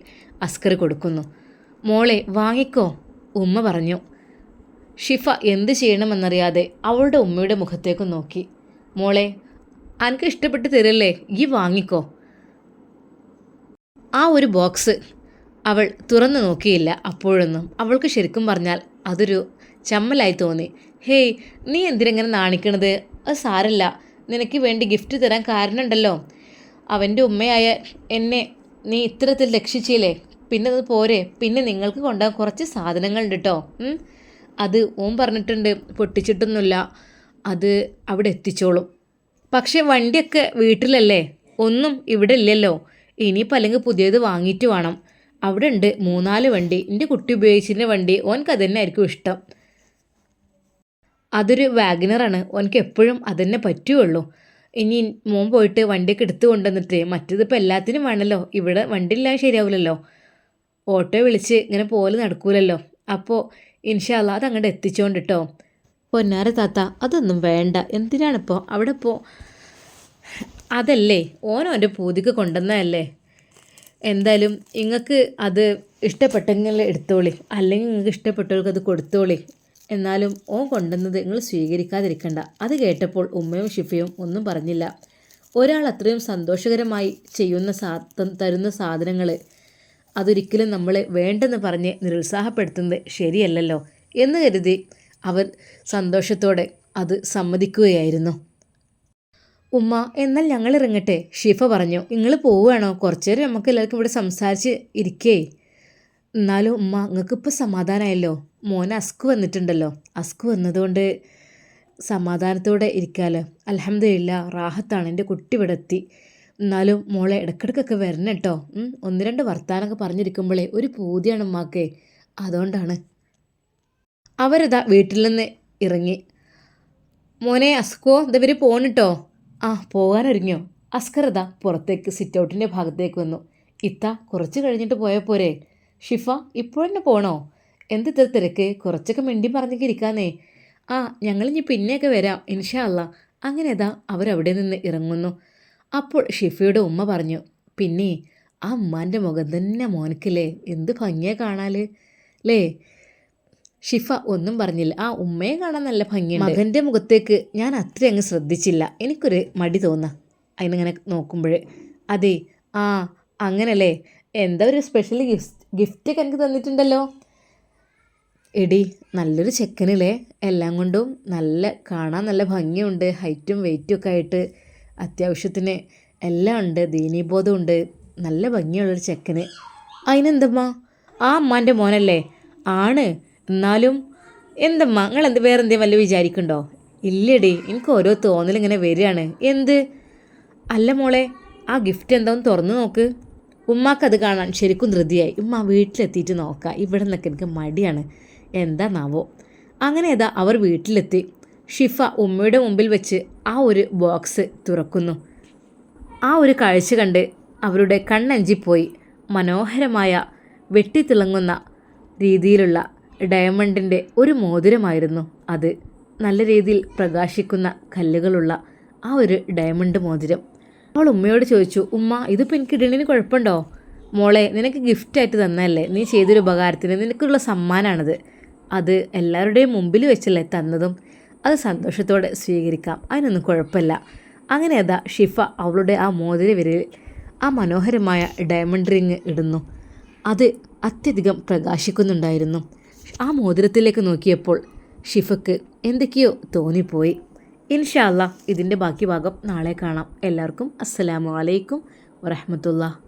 അസ്കർ കൊടുക്കുന്നു. മോളെ വാങ്ങിക്കോ, ഉമ്മ പറഞ്ഞു. ഷിഫ എന്ത് ചെയ്യണമെന്നറിയാതെ അവളുടെ ഉമ്മയുടെ മുഖത്തേക്ക് നോക്കി. മോളെ, അനക്ക് ഇഷ്ടപ്പെട്ട് തരല്ലേ, ഈ വാങ്ങിക്കോ. ആ ഒരു ബോക്സ് അവൾ തുറന്നു നോക്കിയില്ല. അപ്പോഴൊന്നും അവൾക്ക് ശരിക്കും പറഞ്ഞാൽ അതൊരു ചമ്മലായി തോന്നി. ഹേയ്, നീ എന്തിനെങ്ങനെ നാണിക്കണത്, അത് സാരല്ല, നിനക്ക് വേണ്ടി ഗിഫ്റ്റ് തരാൻ കാരണമുണ്ടല്ലോ. അവൻ്റെ ഉമ്മയായ എന്നെ നീ ഇത്തരത്തിൽ രക്ഷിച്ചില്ലേ, പിന്നെ അത് പോരെ, പിന്നെ നിങ്ങൾക്ക് കൊണ്ടുപോകാൻ കുറച്ച് സാധനങ്ങളുണ്ട് കേട്ടോ. അത് ഓൻ പറഞ്ഞിട്ടുണ്ട്, പൊട്ടിച്ചിട്ടൊന്നുമില്ല, അത് അവിടെ എത്തിച്ചോളും. പക്ഷേ വണ്ടിയൊക്കെ വീട്ടിലല്ലേ, ഒന്നും ഇവിടെ ഇല്ലല്ലോ. ഇനിയിപ്പോൾ അല്ലെങ്കിൽ പുതിയത് വാങ്ങിയിട്ട് വേണം. അവിടെ ഉണ്ട് 3-4 വണ്ടി, എൻ്റെ കുട്ടി ഉപയോഗിച്ചിൻ്റെ വണ്ടി, ഓനക്ക് അത് തന്നെ ആയിരിക്കും ഇഷ്ടം. അതൊരു വാഗനറാണ്, ഓനക്ക് എപ്പോഴും അതന്നെ പറ്റുകയുള്ളൂ. ഇനി മോൻ പോയിട്ട് വണ്ടിയൊക്കെ എടുത്തു കൊണ്ടുവന്നിട്ട്, മറ്റേതിപ്പോൾ എല്ലാത്തിനും വേണമല്ലോ, ഇവിടെ വണ്ടി ഇല്ലാതെ ശരിയാവില്ലല്ലോ, ഓട്ടോ വിളിച്ച് ഇങ്ങനെ പോലെ നടക്കൂലല്ലോ. അപ്പോൾ ഇൻഷാ അല്ലാ അത് അങ്ങോട്ട് എത്തിച്ചോണ്ട് കേട്ടോ. പൊന്നാര താത്ത, അതൊന്നും വേണ്ട, എന്തിനാണിപ്പോൾ അവിടെ അതല്ലേ ഓനോൻ്റെ പൂതിക്ക് കൊണ്ടുവന്നതല്ലേ. എന്തായാലും നിങ്ങൾക്ക് അത് ഇഷ്ടപ്പെട്ടെങ്കിൽ എടുത്തോളി, അല്ലെങ്കിൽ നിങ്ങൾക്ക് ഇഷ്ടപ്പെട്ടവർക്ക് അത് കൊടുത്തോളി. എന്നാലും ഓൻ കൊണ്ടുവന്നത് നിങ്ങൾ സ്വീകരിക്കാതിരിക്കണ്ട. അത് കേട്ടപ്പോൾ ഉമ്മയും ഷിഫയും ഒന്നും പറഞ്ഞില്ല. ഒരാൾ അത്രയും സന്തോഷകരമായി തരുന്ന സാധനങ്ങൾ അതൊരിക്കലും നമ്മൾ വേണ്ടെന്ന് പറഞ്ഞ് നിരുത്സാഹപ്പെടുത്തുന്നത് ശരിയല്ലല്ലോ എന്ന് കരുതി അവർ സന്തോഷത്തോടെ അത് സമ്മതിക്കുകയായിരുന്നു. ഉമ്മ എന്നാൽ ഞങ്ങൾ ഇറങ്ങട്ടെ, ഷിഫ പറഞ്ഞു. നിങ്ങൾ പോവുകയാണോ? കുറച്ചു നേരം നമുക്ക് എല്ലാവർക്കും ഇവിടെ സംസാരിച്ച് ഇരിക്കേ. എന്നാലും ഉമ്മ നിങ്ങൾക്കിപ്പോൾ സമാധാനമായല്ലോ, മോനെ അസ്കു വന്നിട്ടുണ്ടല്ലോ. അസ്കു വന്നതുകൊണ്ട് സമാധാനത്തോടെ ഇരിക്കാമല്ലോ. അൽഹംദുലില്ലാ റാഹത്താണ്, എൻ്റെ കുട്ടി ഇവിടെ എത്തി. എന്നാലും മോളെ ഇടയ്ക്കിടയ്ക്കൊക്കെ വരണം കേട്ടോ. 1-2 വർത്താനൊക്കെ പറഞ്ഞിരിക്കുമ്പോഴേ ഒരു പൂതിയാണ് ഉമ്മാക്കേ, അതുകൊണ്ടാണ്. അവരതാ വീട്ടിൽ നിന്ന് ഇറങ്ങി. മോനെ അസ്കോ ഇതവർ പോണിട്ടോ. ആ പോകാനൊരുങ്ങിയോ? അസ്കർ ഇതാ പുറത്തേക്ക് സിറ്റ് ഔട്ടിൻ്റെ ഭാഗത്തേക്ക് വന്നു. ഇത്ത കുറച്ച് കഴിഞ്ഞിട്ട് പോയാൽ പോരെ? ഷിഫ ഇപ്പോഴെന്നെ പോണോ? എന്തിത്ര തിരക്ക്? കുറച്ചൊക്കെ മിണ്ടി പറഞ്ഞൊക്കെ ഇരിക്കാന്നേ. ആ ഞങ്ങളിനി പിന്നെയൊക്കെ വരാം ഇൻഷാ അല്ലാ. അങ്ങനെ അതാ അവരവിടെ നിന്ന് ഇറങ്ങുന്നു. അപ്പോൾ ഷിഫയുടെ ഉമ്മ പറഞ്ഞു, പിന്നെ ആ ഉമ്മാൻ്റെ മുഖം തന്നെ മോനക്കില്ലേ, എന്ത് ഭംഗിയെ കാണാല് ലേ. ഷിഫ ഒന്നും പറഞ്ഞില്ല. ആ ഉമ്മയെ കാണാൻ നല്ല ഭംഗിയുണ്ട്. മകൻ്റെ മുഖത്തേക്ക് ഞാൻ അത്ര അങ്ങ് ശ്രദ്ധിച്ചില്ല, എനിക്കൊരു മടി തോന്നാം അതിനിങ്ങനെ നോക്കുമ്പോൾ. അതെ ആ അങ്ങനല്ലേ, എന്താ ഒരു സ്പെഷ്യൽ ഗിഫ്റ്റൊക്കെ എനിക്ക് തന്നിട്ടുണ്ടല്ലോ. എടി നല്ലൊരു ചെക്കനില്ലേ, എല്ലാം കൊണ്ടും കാണാൻ നല്ല ഭംഗിയുണ്ട്, ഹൈറ്റും വെയ്റ്റും ഒക്കെ ആയിട്ട് അത്യാവശ്യത്തിന് എല്ലാം ഉണ്ട്, ദീനീബോധമുണ്ട്, നല്ല ഭംഗിയുള്ളൊരു ചെക്കന്. അതിനെന്തമ്മ, ആ അമ്മാൻ്റെ മോനല്ലേ? ആണ്. എന്നാലും എന്തമ്മ നിങ്ങളെന്ത് വേറെന്തേലും വല്ല വിചാരിക്കണ്ടോ? ഇല്ലടി, എനിക്ക് ഓരോ തോന്നലിങ്ങനെ വരികയാണ്. എന്ത്? അല്ല മോളെ, ആ ഗിഫ്റ്റ് എന്താന്ന് തുറന്നു നോക്ക്. ഉമ്മാക്കത് കാണാൻ ശരിക്കും ധൃതിയായി. ഉമ്മ വീട്ടിലെത്തിയിട്ട് നോക്കാം, ഇവിടെ നിന്നൊക്കെ എനിക്ക് മടിയാണ്, എന്താന്നാവോ. അങ്ങനെ ഏതാ അവർ വീട്ടിലെത്തി. ഷിഫ ഉമ്മയുടെ മുമ്പിൽ വെച്ച് ആ ഒരു ബോക്സ് തുറക്കുന്നു. ആ ഒരു കാഴ്ച കണ്ട് അവരുടെ കണ്ണഞ്ചിപ്പോയി. മനോഹരമായ വെട്ടിത്തിളങ്ങുന്ന രീതിയിലുള്ള ഡയമണ്ടിൻ്റെ ഒരു മോതിരമായിരുന്നു അത്. നല്ല രീതിയിൽ പ്രകാശിക്കുന്ന കല്ലുകളുള്ള ആ ഒരു ഡയമണ്ട് മോതിരം. അവൾ ഉമ്മയോട് ചോദിച്ചു, ഉമ്മ ഇതിപ്പോൾ എനിക്ക് ഇടണിന് കുഴപ്പമുണ്ടോ? മോളെ നിനക്ക് ഗിഫ്റ്റായിട്ട് തന്നതല്ലേ, നീ ചെയ്തൊരു ഉപകാരത്തിന് നിനക്കുള്ള സമ്മാനമാണത്. അത് എല്ലാവരുടെയും മുമ്പിൽ വെച്ചല്ലേ തന്നതും, അത് സന്തോഷത്തോടെ സ്വീകരിക്കാം, അതിനൊന്നും കുഴപ്പമില്ല. അങ്ങനെ അതാ ഷിഫ അവളുടെ ആ മോതിര വിരലിൽ ആ മനോഹരമായ ഡയമണ്ട് റിങ് ഇടുന്നു. അത് അത്യധികം പ്രകാശിക്കുന്നുണ്ടായിരുന്നു. ആ മോതിരത്തിലേക്ക് നോക്കിയപ്പോൾ ഷിഫക്ക് എന്തൊക്കെയോ തോന്നിപ്പോയി. ഇൻഷാ അല്ലാ ഇതിൻ്റെ ബാക്കി ഭാഗം നാളെ കാണാം. എല്ലാവർക്കും അസ്സലാമു അലൈക്കും വറഹ്മത്തുള്ളാഹി.